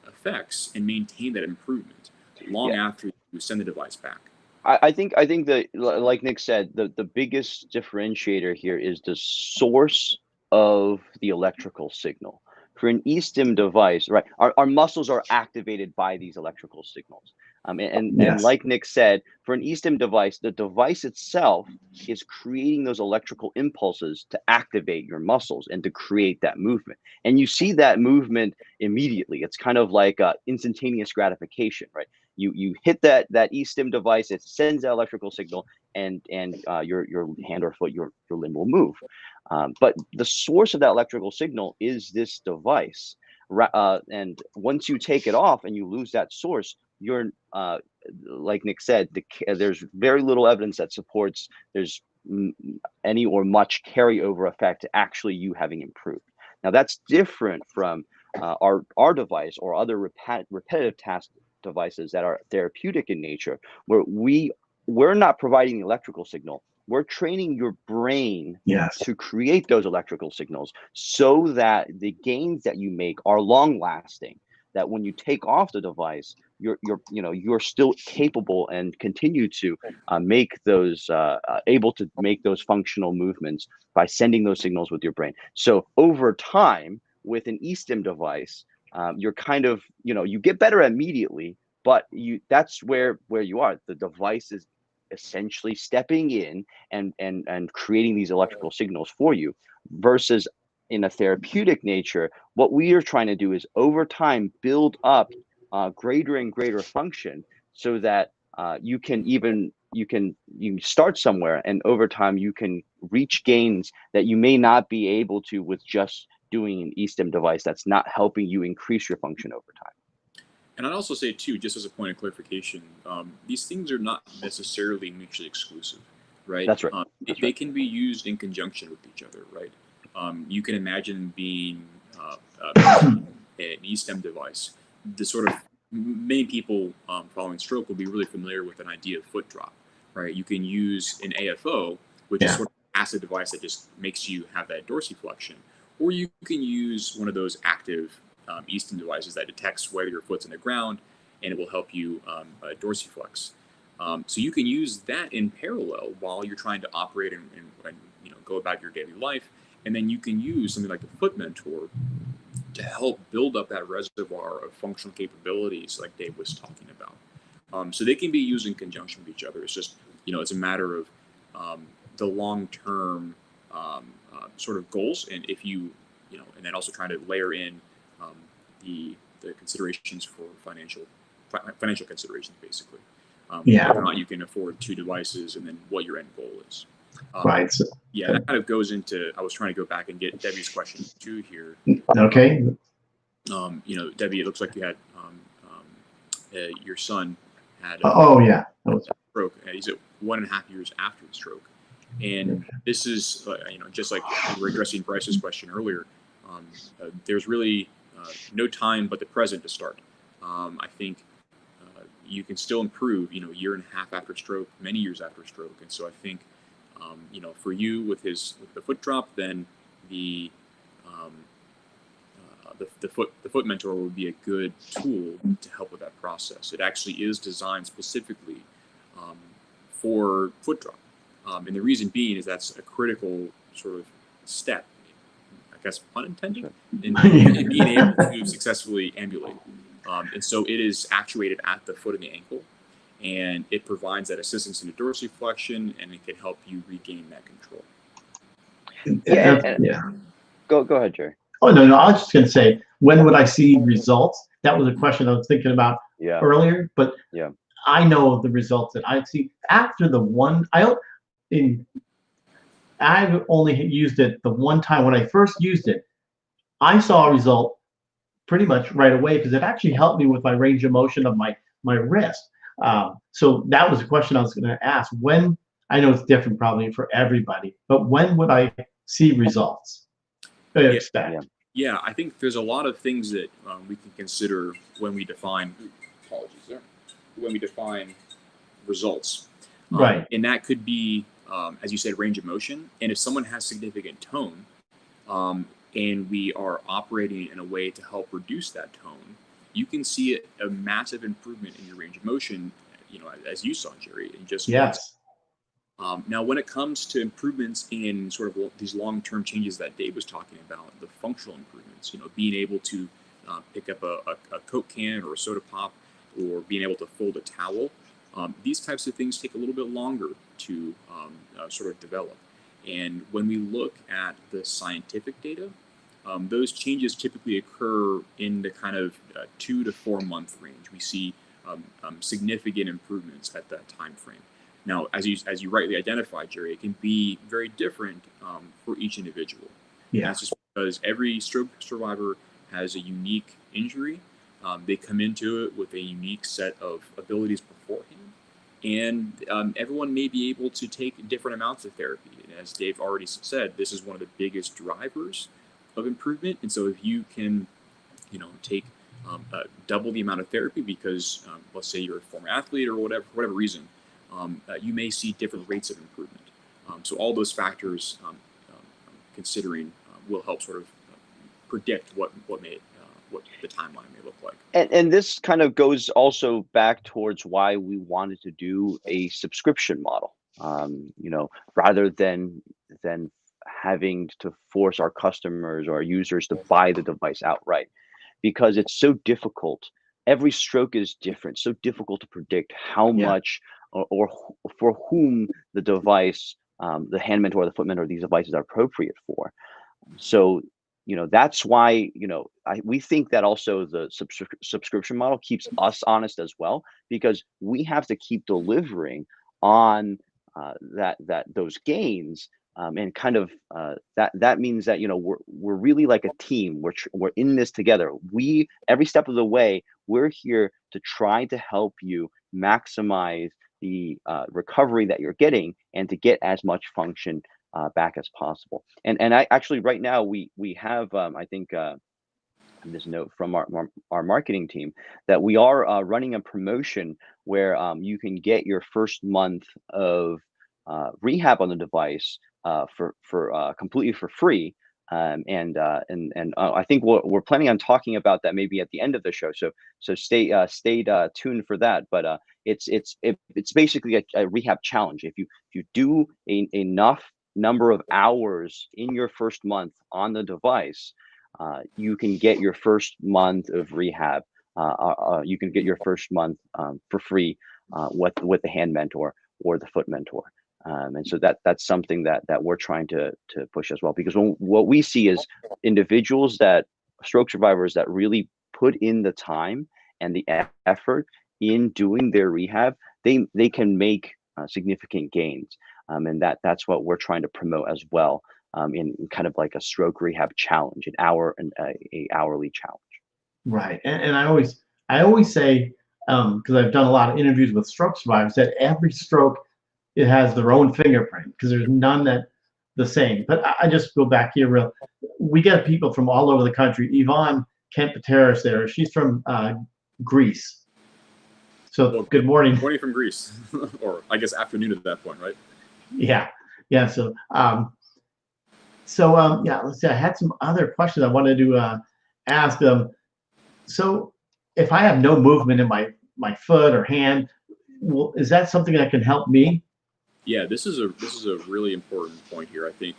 effects and maintain that improvement long after you send the device back. I think that, like Nick said, the biggest differentiator here is the source of the electrical signal. For an eStem device, right, our muscles are activated by these electrical signals. And like Nick said, for an eStem device, the device itself is creating those electrical impulses to activate your muscles and to create that movement. And you see that movement immediately. It's kind of like instantaneous gratification, right? You hit that eStem device, it sends that electrical signal, and your hand or foot, your limb will move. But the source of that electrical signal is this device. And once you take it off and you lose that source, you're like Nick said, there's very little evidence that supports there's any or much carryover effect to actually you having improved. Now that's different from our device or other repetitive task devices that are therapeutic in nature, where we're not providing the electrical signal. We're training your brain to create those electrical signals so that the gains that you make are long lasting, that when you take off the device, you're still capable and continue to make those able to make those functional movements by sending those signals with your brain. So over time with an eStem device, you're kind of, you get better immediately, but that's where you are. The device is essentially stepping in and creating these electrical signals for you, versus in a therapeutic nature, what we are trying to do is over time build up greater and greater function, so that you can start somewhere, and over time you can reach gains that you may not be able to with just doing an eStem device that's not helping you increase your function over time. And I'd also say too, just as a point of clarification, these things are not necessarily mutually exclusive, right? That's right. They can be used in conjunction with each other, right? You can imagine being an eStem device, the sort of many people following stroke will be really familiar with an idea of foot drop, right? You can use an AFO, which is sort of a passive device that just makes you have that dorsiflexion, or you can use one of those active Easton devices that detects whether your foot's in the ground, and it will help you dorsiflex. So you can use that in parallel while you're trying to operate and go about your daily life, and then you can use something like the Foot Mentor to help build up that reservoir of functional capabilities like Dave was talking about. So they can be used in conjunction with each other. It's just, it's a matter of the long-term sort of goals. And if you, and then also trying to layer in the considerations for financial considerations, basically. Whether or not you can afford 2 devices and then what your end goal is. Right. Yeah, that kind of goes into, I was trying to go back and get Debbie's question too here. Okay. Debbie, it looks like you had your son had a stroke. He's at 1.5 years after the stroke. And this is, just like we were addressing Bryce's question earlier, there's really no time but the present to start. I think you can still improve, 1.5 years after stroke, many years after stroke. And so I think, for you with the foot drop, then the Foot Mentor would be a good tool to help with that process. It actually is designed specifically for foot drop. And the reason being is that's a critical sort of step, I guess pun intended, in being able to successfully ambulate. And so it is actuated at the foot and the ankle, and it provides that assistance in the dorsiflexion, and it can help you regain that control. Go ahead, Jerry. Oh, no, I was just going to say, when would I see results? That was a question I was thinking about earlier, but I know the results that I see after the one. I've only used it the one time. When I first used it, I saw a result pretty much right away because it actually helped me with my range of motion of my wrist. So that was a question I was going to ask. When, I know it's different probably for everybody, but when would I see results? Yeah, I think there's a lot of things that we can consider when we define. Apologies there. When we define results, right, and that could be, as you said, range of motion. And if someone has significant tone, and we are operating in a way to help reduce that tone, you can see a massive improvement in your range of motion. As you saw, Jerry, in just now, when it comes to improvements in sort of these long-term changes that Dave was talking about, the functional improvements, being able to pick up a Coke can or a soda pop, or being able to fold a towel, these types of things take a little bit longer to sort of develop. And when we look at the scientific data, those changes typically occur in the kind of 2 to 4 month range. We see significant improvements at that time frame. Now, as you rightly identified, Jerry, it can be very different for each individual. Yeah. That's just because every stroke survivor has a unique injury. They come into it with a unique set of abilities beforehand, and everyone may be able to take different amounts of therapy. And as Dave already said, this is one of the biggest drivers of improvement. And so if you can, take double the amount of therapy because, let's say you're a former athlete or for whatever reason, you may see different rates of improvement. So all those factors considering will help sort of predict what the timeline may look like. And this kind of goes also back towards why we wanted to do a subscription model, rather than having to force our customers or our users to buy the device outright, because it's so difficult. Every stroke is different, so difficult to predict how much or for whom the device, the hand mentor or the foot mentor, these devices are appropriate for. So, that's why, we think that also the subscription model keeps us honest as well, because we have to keep delivering on those gains. And kind of that means that, we're really like a team. We're in this together. Every step of the way, we're here to try to help you maximize the recovery that you're getting and to get as much function back as possible. And I actually right now we have I think this note from our marketing team that we are running a promotion where you can get your first month of rehab on the device for completely for free. I think we're planning on talking about that maybe at the end of the show. So stay tuned for that. But it's basically a rehab challenge. If you do enough number of hours in your first month on the device, you can get your first month of rehab. You can get your first month for free with the hand mentor or the foot mentor. And so that's something that we're trying to push as well, because what we see is individuals stroke survivors that really put in the time and the effort in doing their rehab, they can make significant gains. And that's what we're trying to promote as well, in kind of like a stroke rehab challenge, an hourly challenge. Right. And I always say, because I've done a lot of interviews with stroke survivors, that every stroke, it has their own fingerprint, because there's none that the same. But I just go back here we get people from all over the country. Yvonne Kempeteris there, she's from Greece. So Well, good morning. Morning from Greece, or I guess afternoon at that point, right? Yeah. So yeah, let's see. I had some other questions I wanted to ask them. So if I have no movement in my foot or hand, is that something that can help me? Yeah, this is a really important point here. I think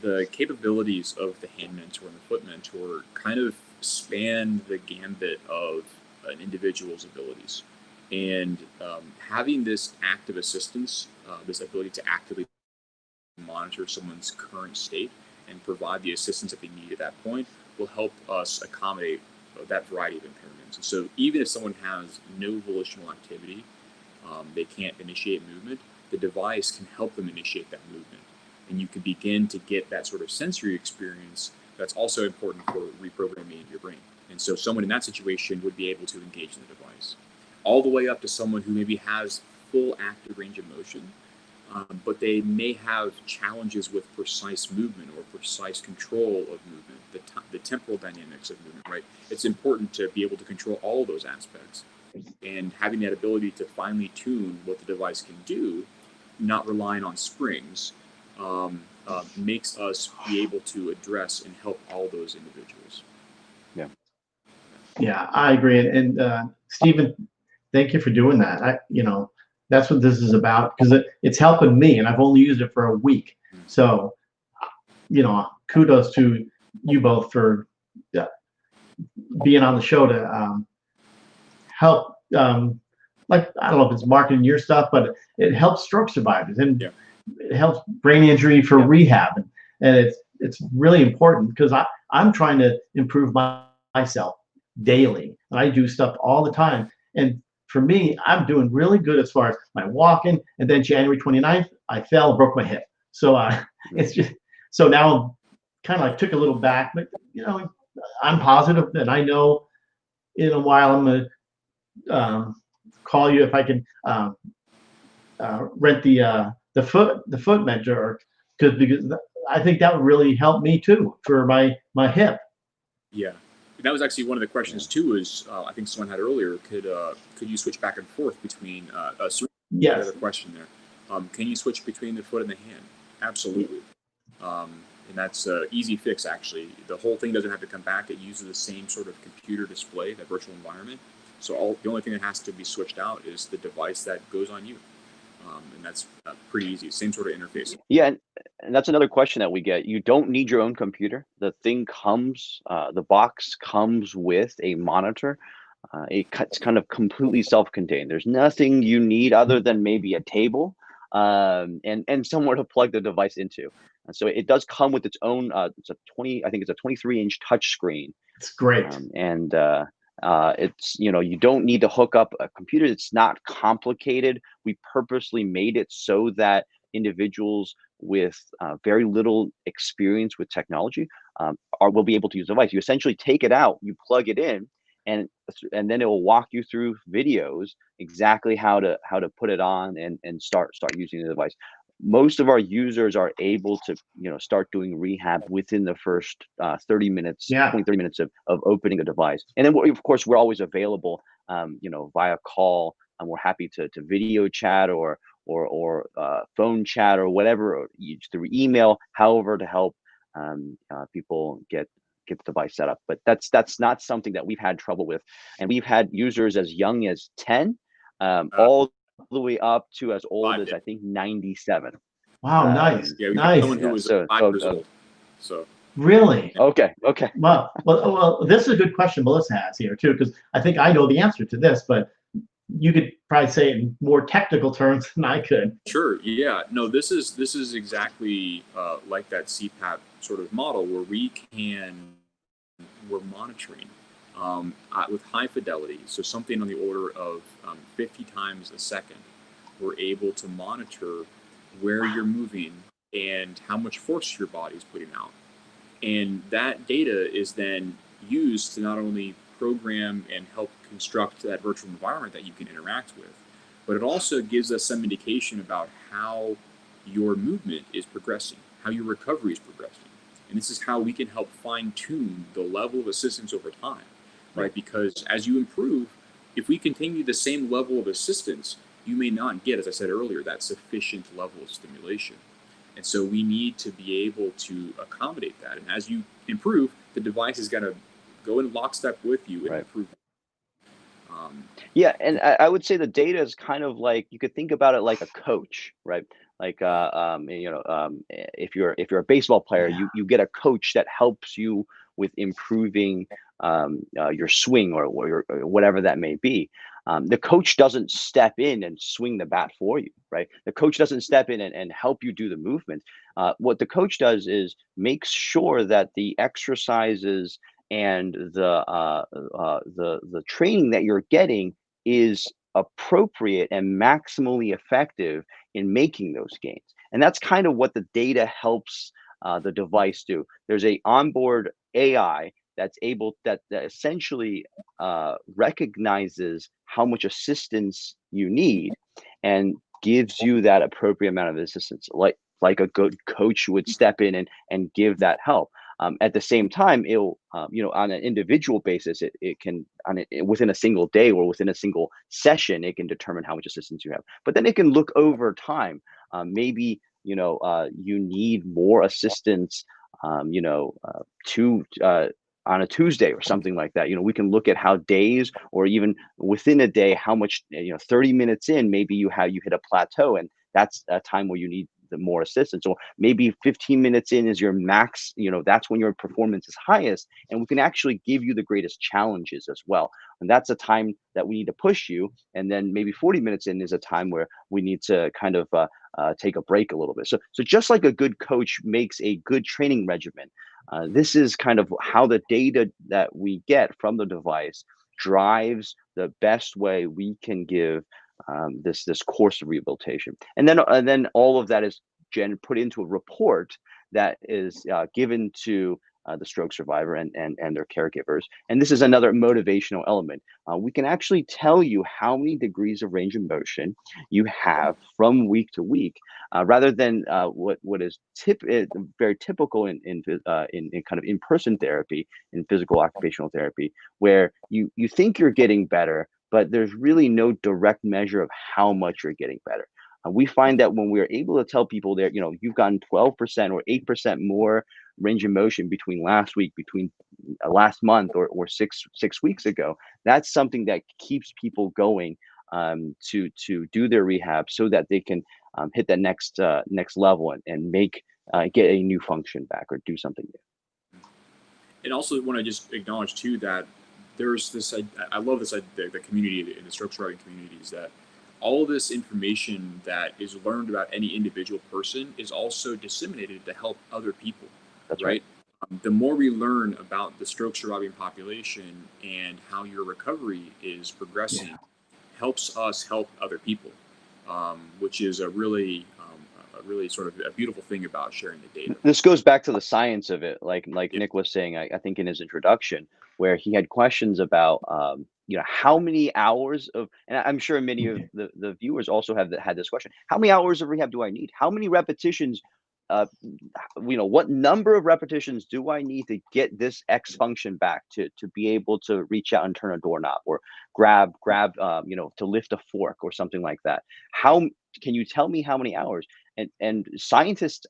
the capabilities of the hand mentor and the foot mentor kind of span the gambit of an individual's abilities, and having this active assistance, this ability to actively monitor someone's current state and provide the assistance that they need at that point, will help us accommodate that variety of impairments. And so even if someone has no volitional activity, they can't initiate movement, the device can help them initiate that movement. And you can begin to get that sort of sensory experience that's also important for reprogramming your brain. And so someone in that situation would be able to engage in the device. All the way up to someone who maybe has full active range of motion, but they may have challenges with precise movement or precise control of movement, the temporal dynamics of movement, right? It's important to be able to control all of those aspects. And having that ability to finely tune what the device can do, not relying on springs, makes us be able to address and help all those individuals. Yeah, I agree. And Stephen, thank you for doing that. That's what this is about, because it's helping me, and I've only used it for a week. So, kudos to you both for being on the show to help. Like, I don't know if it's marketing your stuff, but it helps stroke survivors, and it helps brain injury for rehab, and it's really important, because I'm trying to improve myself daily, and I do stuff all the time. And for me, I'm doing really good as far as my walking. And then January 29th, I fell and broke my hip. So it's just, so now kind of like took a little back, but I'm positive, and I know in a while I'm gonna call you if I can rent the foot mentor, because I think that would really help me too for my hip. Yeah. That was actually one of the questions too. Is I think someone had earlier. Could you switch back and forth between? Yes. Another question there. Can you switch between the foot and the hand? Absolutely. And that's an easy fix, actually. The whole thing doesn't have to come back. It uses the same sort of computer display, that virtual environment. So the only thing that has to be switched out is the device that goes on you. And that's pretty easy. Same sort of interface. Yeah, and that's another question that we get. You don't need your own computer. The thing comes, the box comes with a monitor. It's kind of completely self-contained. There's nothing you need other than maybe a table and somewhere to plug the device into. And so it does come with its own. It's a 23-inch touch screen. It's great. It's, you don't need to hook up a computer. It's not complicated. We purposely made it so that individuals with very little experience with technology will be able to use the device. You essentially take it out, you plug it in, and then it will walk you through videos exactly how to put it on and start using the device. most of our users are able to, start doing rehab within the first 30 minutes, 20, 30 minutes of opening a device. And then, of course, we're always available, via call, and we're happy to video chat or phone chat or whatever, or through email, however, to help people get the device set up. But that's not something that we've had trouble with, and we've had users as young as 10, all the way up to as old as I think 97. Wow, nice. Yeah, we nice. had someone who was 5 years old. So really? Okay. Well, this is a good question Melissa has here too, because I think I know the answer to this, but you could probably say it in more technical terms than I could. Sure. Yeah. No, this is exactly like that CPAP sort of model where we're monitoring with high fidelity. So something on the order of 50 times a second, we're able to monitor where you're moving and how much force your body's putting out. And that data is then used to not only program and help construct that virtual environment that you can interact with, but it also gives us some indication about how your movement is progressing, how your recovery is progressing. And this is how we can help fine tune the level of assistance over time, right? Because as you improve, if we continue the same level of assistance, you may not get, as I said earlier, that sufficient level of stimulation. And so we need to be able to accommodate that. And as you improve, the device is going to go in lockstep with you and improve. Yeah, and I would say the data is kind of like, you could think about it like a coach, right? Like if you're a baseball player, you get a coach that helps you with improving your swing or whatever that may be. The coach doesn't step in and swing the bat for you, right? The coach doesn't step in and help you do the movement. What the coach does is makes sure that the exercises and the training that you're getting is appropriate and maximally effective in making those gains. And that's kind of what the data helps the device do. There's a onboard AI that essentially recognizes how much assistance you need and gives you that appropriate amount of assistance, like a good coach would step in and give that help. At the same time, it'll, on an individual basis, it can, within a single day or within a single session, it can determine how much assistance you have. But then it can look over time. Maybe, you need more assistance, on a Tuesday or something like that. We can look at how days, or even within a day, how much, 30 minutes in, maybe you hit a plateau, and that's a time where you need the more assistance. Or maybe 15 minutes in is your max, that's when your performance is highest, and we can actually give you the greatest challenges as well. And that's a time that we need to push you. And then maybe 40 minutes in is a time where we need to kind of take a break a little bit. So just like a good coach makes a good training regimen, this is kind of how the data that we get from the device drives the best way we can give this course of rehabilitation. And then all of that is put into a report that is given to the stroke survivor and their caregivers. And this is another motivational element. We can actually tell you how many degrees of range of motion you have from week to week, rather than what is very typical in kind of in-person therapy, in physical occupational therapy, where you think you're getting better, but there's really no direct measure of how much you're getting better. We find that when we're able to tell people that, you've gotten 12% or 8% more range of motion between last week, between last month, or six weeks ago, that's something that keeps people going to do their rehab, so that they can hit that next level and get a new function back or do something new. And also want to just acknowledge too that there's this, I love this, the community in the stroke surviving communities, that all of this information that is learned about any individual person is also disseminated to help other people. That's right. The more we learn about the stroke surviving population and how your recovery is progressing, helps us help other people, which is a really sort of a beautiful thing about sharing the data. This goes back to the science of it, like Nick was saying, I think in his introduction, where he had questions about how many hours of, and I'm sure many of the viewers also have had this question, how many hours of rehab do I need? How many repetitions, what number of repetitions do I need to get this X function back to be able to reach out and turn a doorknob, or grab, to lift a fork or something like that? How can you tell me how many hours? And scientists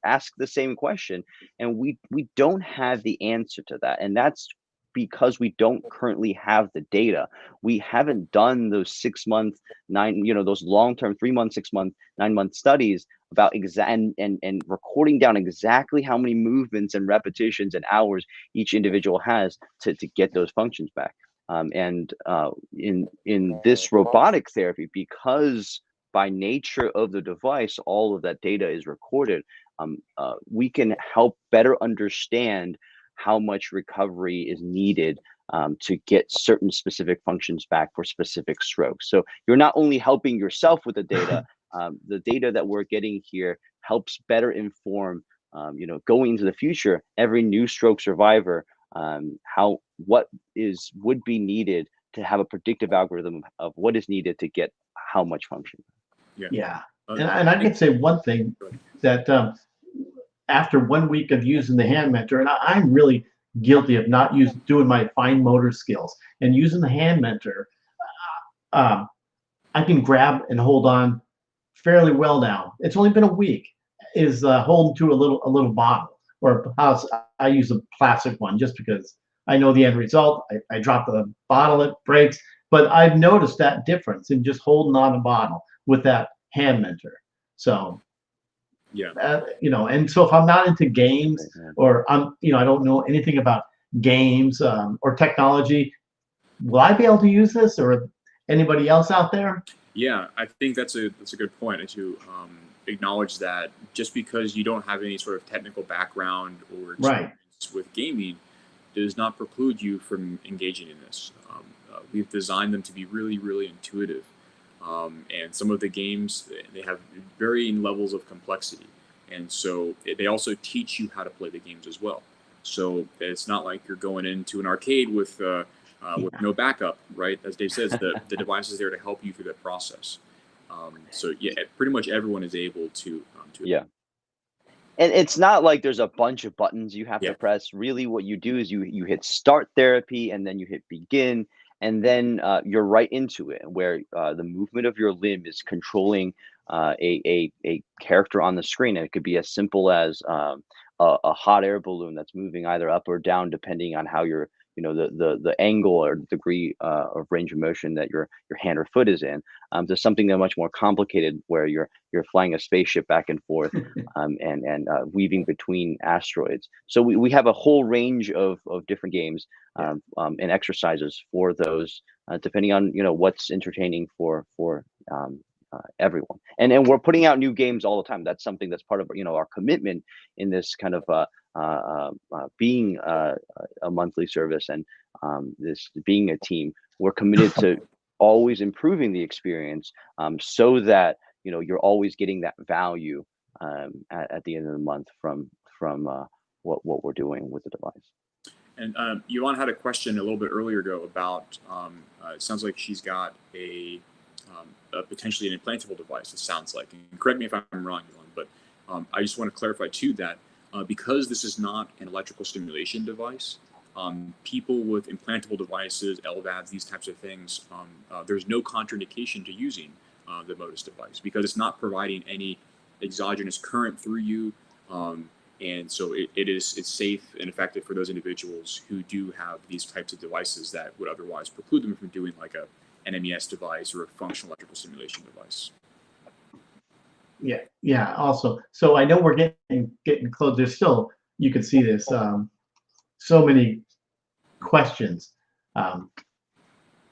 ask the same question, and we don't have the answer to that. And that's because we don't currently have the data. We haven't done those 6 month, those long-term 3 month, 6 month, 9 month studies about and recording down exactly how many movements and repetitions and hours each individual has to get those functions back. In this robotic therapy, because by nature of the device, all of that data is recorded, we can help better understand how much recovery is needed to get certain specific functions back for specific strokes. So you're not only helping yourself with the data that we're getting here helps better inform, going into the future, every new stroke survivor, what would be needed to have a predictive algorithm of what is needed to get how much function. Yeah. And I could say one thing, that after 1 week of using the hand mentor, and I'm really guilty of not doing my fine motor skills, and using the hand mentor, I can grab and hold on fairly well now. It's only been a week. Is holding to a little bottle, or I use a plastic one just because I know the end result. I drop the bottle, it breaks, but I've noticed that difference in just holding on a bottle with that hand mentor. So and so if I'm not into games, or I don't know anything about games or technology, will I be able to use this, or anybody else out there? Yeah, I think that's a good point to acknowledge that just because you don't have any sort of technical background or experience with gaming does not preclude you from engaging in this. We've designed them to be really, really intuitive. And some of the games, they have varying levels of complexity. And so they also teach you how to play the games as well. So it's not like you're going into an arcade with no backup, right? As Dave says, the device is there to help you through that process. So yeah, pretty much everyone is able to. Yeah. And it's not like there's a bunch of buttons you have to press. Really, what you do is you hit start therapy, and then you hit begin, and then you're right into it, where the movement of your limb is controlling a character on the screen. And it could be as simple as a hot air balloon that's moving either up or down, depending on how you're, the angle or degree of range of motion that your hand or foot is in. There's something that much more complicated, where you're flying a spaceship back and forth and weaving between asteroids. So we have a whole range of different games and exercises for those, depending on what's entertaining for everyone. And we're putting out new games all the time. That's something that's part of our commitment in this kind of being a monthly service, and this being a team. We're committed to always improving the experience, so that you're always getting that value at the end of the month from what we're doing with the device. And Yuan had a question a little bit earlier ago about it sounds like she's got a potentially an implantable device. It sounds like, and correct me if I'm wrong, Yuan, but I just want to clarify too that because this is not an electrical stimulation device, people with implantable devices, LVADs, these types of things, there's no contraindication to using the Motus device, because it's not providing any exogenous current through you. And so it's safe and effective for those individuals who do have these types of devices that would otherwise preclude them from doing like an MES device or a functional electrical stimulation device. Yeah. Also, so I know we're getting close. There's still, you can see this, so many questions.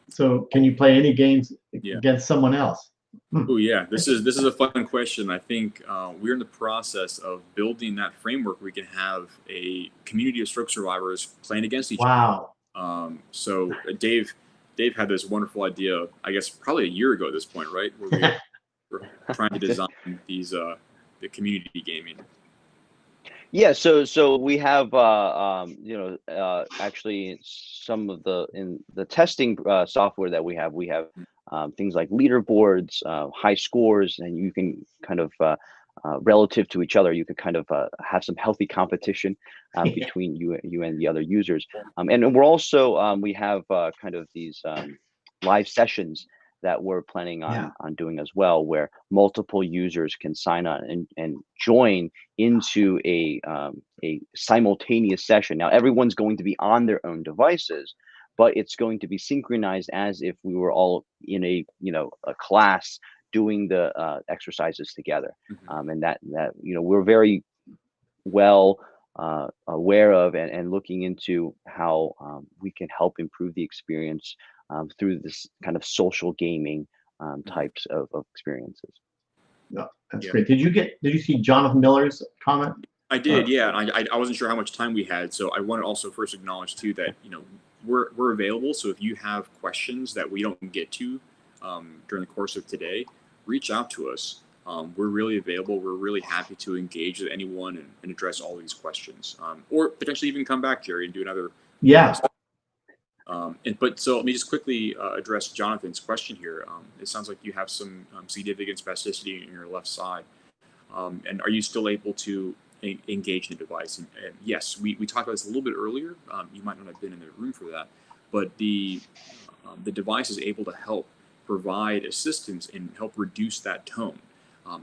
So can you play any games against someone else? Oh yeah, this is a fun question. I think we're in the process of building that framework. We can have a community of stroke survivors playing against each other. Wow. So Dave had this wonderful idea, I guess probably a year ago at this point, right? Where we're trying to design these the community gaming. Yeah, so we have actually some of the testing software that we have things like leaderboards, high scores, and you can kind of relative to each other, you could kind of have some healthy competition between you and the other users. And we're also we have kind of these live sessions that we're planning Yeah. on doing as well, where multiple users can sign on and join into a simultaneous session. Now, everyone's going to be on their own devices, but it's going to be synchronized as if we were all in a class doing the exercises together. Mhm. And that we're very well aware of and looking into how we can help improve the experience through this kind of social gaming Mhm. types of experiences. No, that's Yeah. great. Did you see Jonathan Miller's comment? I did, yeah. And I wasn't sure how much time we had, so I want to also first acknowledge too that we're available. So if you have questions that we don't get to during the course of today, reach out to us. We're really available. We're really happy to engage with anyone and address all these questions, or potentially even come back, Jerry, and do another. Yeah. But so let me just quickly address Jonathan's question here. It sounds like you have some significant spasticity in your left side. And are you still able to engage the device? And yes, we talked about this a little bit earlier. You might not have been in the room for that, but the device is able to help provide assistance and help reduce that tone.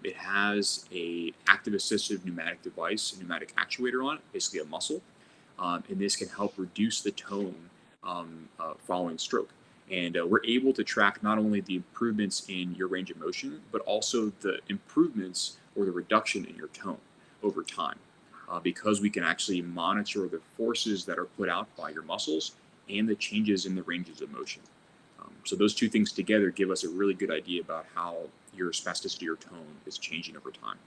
It has a active assistive pneumatic device, a pneumatic actuator on it, basically a muscle, and this can help reduce the tone following stroke. And we're able to track not only the improvements in your range of motion, but also the improvements or the reduction in your tone over time, because we can actually monitor the forces that are put out by your muscles and the changes in the ranges of motion. So those two things together give us a really good idea about how your spasticity or tone is changing over time.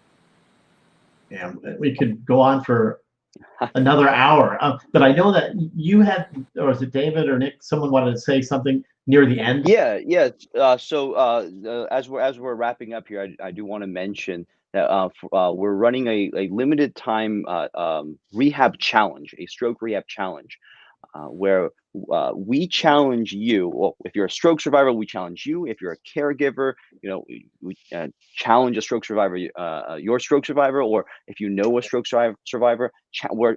Yeah, we could go on for another hour. But I know that you had, or was it David or Nick? Someone wanted to say something near the end. Yeah. As we're wrapping up here, I do want to mention that we're running a limited time rehab challenge, a stroke rehab challenge, where we challenge you. Well, if you're a stroke survivor, we challenge you. If you're a caregiver, we challenge a stroke survivor, your stroke survivor, or if you know a stroke survivor,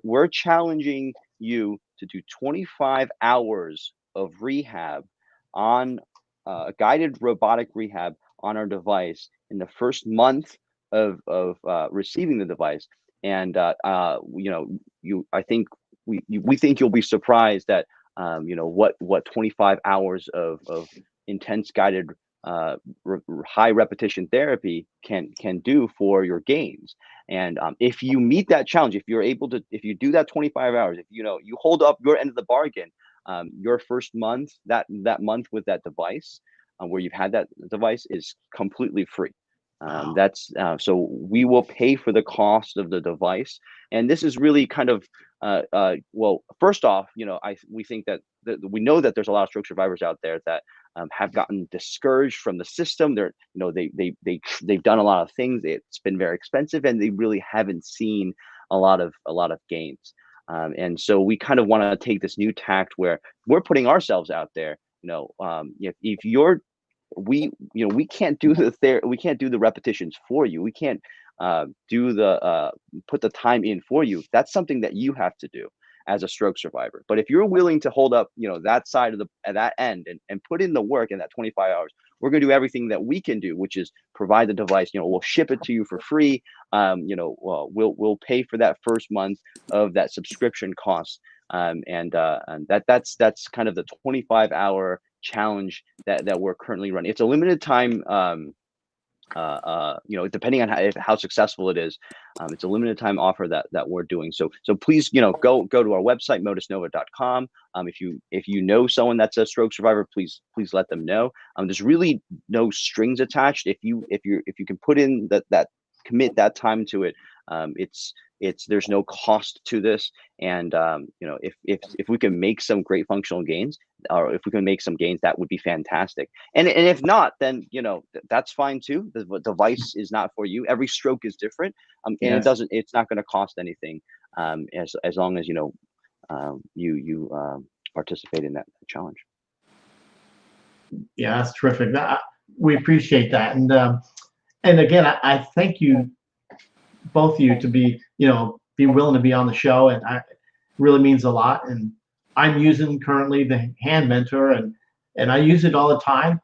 we're challenging you to do 25 hours of rehab on guided robotic rehab on our device in the first month of receiving the device. And I think we think you'll be surprised at what 25 hours of intense guided high repetition therapy can do for your gains. And if you meet that challenge, if you do that 25 hours, if you hold up your end of the bargain, your first month, that month with that device, where you've had that device, is completely free. That's so we will pay for the cost of the device. And this is really kind of well, first off, we think that we know that there's a lot of stroke survivors out there that have gotten discouraged from the system. They've done a lot of things. It's been very expensive, and they really haven't seen a lot of gains. And so we kind of want to take this new tact where we're putting ourselves out there. If you're we can't do we can't do the repetitions for you. We can't do the put the time in for you. That's something that you have to do as a stroke survivor. But if you're willing to hold up, that side of that end and put in the work in that 25 hours, we're going to do everything that we can do, which is provide the device. We'll ship it to you for free. We'll pay for that first month of that subscription cost. And that's kind of the 25-hour challenge that we're currently running. It's a limited time. Depending on how successful it is, it's a limited time offer that we're doing. So please, go to our website, motusnova.com. If you know someone that's a stroke survivor, please let them know. There's really no strings attached. If you can put in that commit that time to it, There's no cost to this, and if we can make some great functional gains, or if we can make some gains, that would be fantastic. And if not, then that's fine too. The device is not for you. Every stroke is different, and it's not going to cost anything, as long as you participate in that challenge. Yeah, that's terrific. We appreciate that, and again, I thank you, both of you, to be willing to be on the show, and it really means a lot. And I'm using currently the Hand Mentor, and I use it all the time.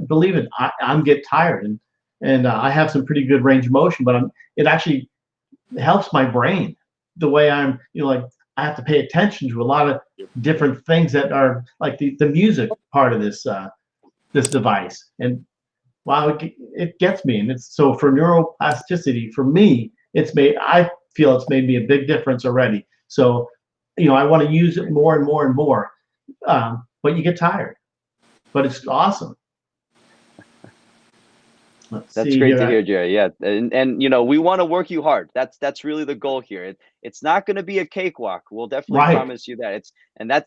Believe it, I'm get tired, and I have some pretty good range of motion, but it actually helps my brain, the way I'm like I have to pay attention to a lot of different things that are like the music part of this device. And wow, it gets me. And it's so for neuroplasticity, for me, I feel it's made me a big difference already. So I want to use it more and more and more, but you get tired, but it's awesome. That's great to hear, Jerry. Yeah, and we want to work you hard. That's really the goal here. It's not going to be a cakewalk. We'll definitely promise you that.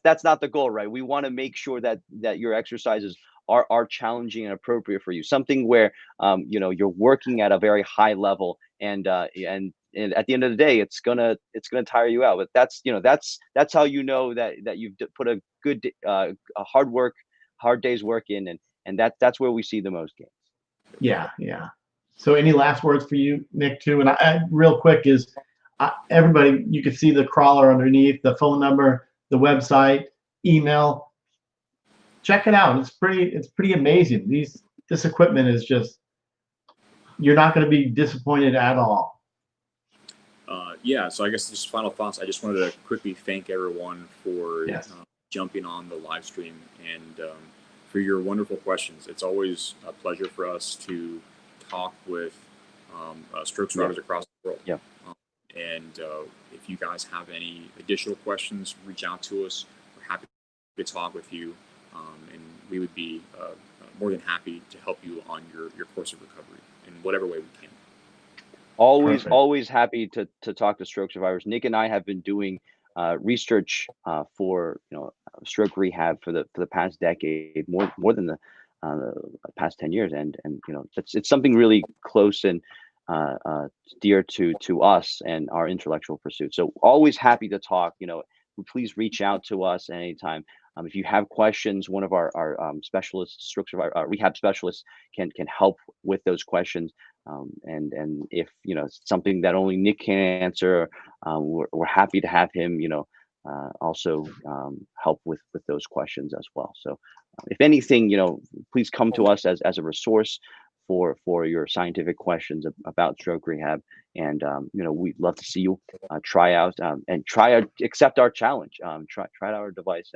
That's not the goal, right? We want to make sure that your exercises are challenging and appropriate for you. Something where you're working at a very high level, and at the end of the day, it's gonna tire you out. But that's how that you've put a good hard day's work in, and that's where we see the most gains. Yeah. So any last words for you, Nick, too? And I real quick is everybody, you can see the crawler underneath, the phone number, the website, email. Check it out. It's pretty amazing. This equipment is just, you're not going to be disappointed at all. So I guess just final thoughts. I just wanted to quickly thank everyone for jumping on the live stream and for your wonderful questions. It's always a pleasure for us to talk with stroke survivors across the world. Yeah. And if you guys have any additional questions, reach out to us. We're happy to talk with you, and we would be more than happy to help you on your course of recovery in whatever way we can. Always happy to talk to stroke survivors. Nick and I have been doing research for stroke rehab for the past decade, more than the past 10 years, and it's something really close and dear to us and our intellectual pursuit. So always happy to talk. Please reach out to us anytime. If you have questions, one of our specialists, stroke survivor rehab specialists, can help with those questions. And if something that only Nick can answer, we're happy to have him also help with those questions as well. So if anything, please come to us as a resource for your scientific questions about stroke rehab. And we'd love to see you try out and accept our challenge. Try out our device,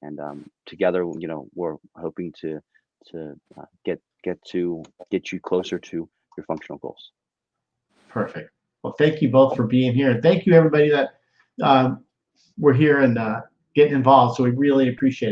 and together we're hoping to get you closer to your functional goals. Perfect. Well, thank you both for being here, and thank you everybody that were here and getting involved. So we really appreciate it.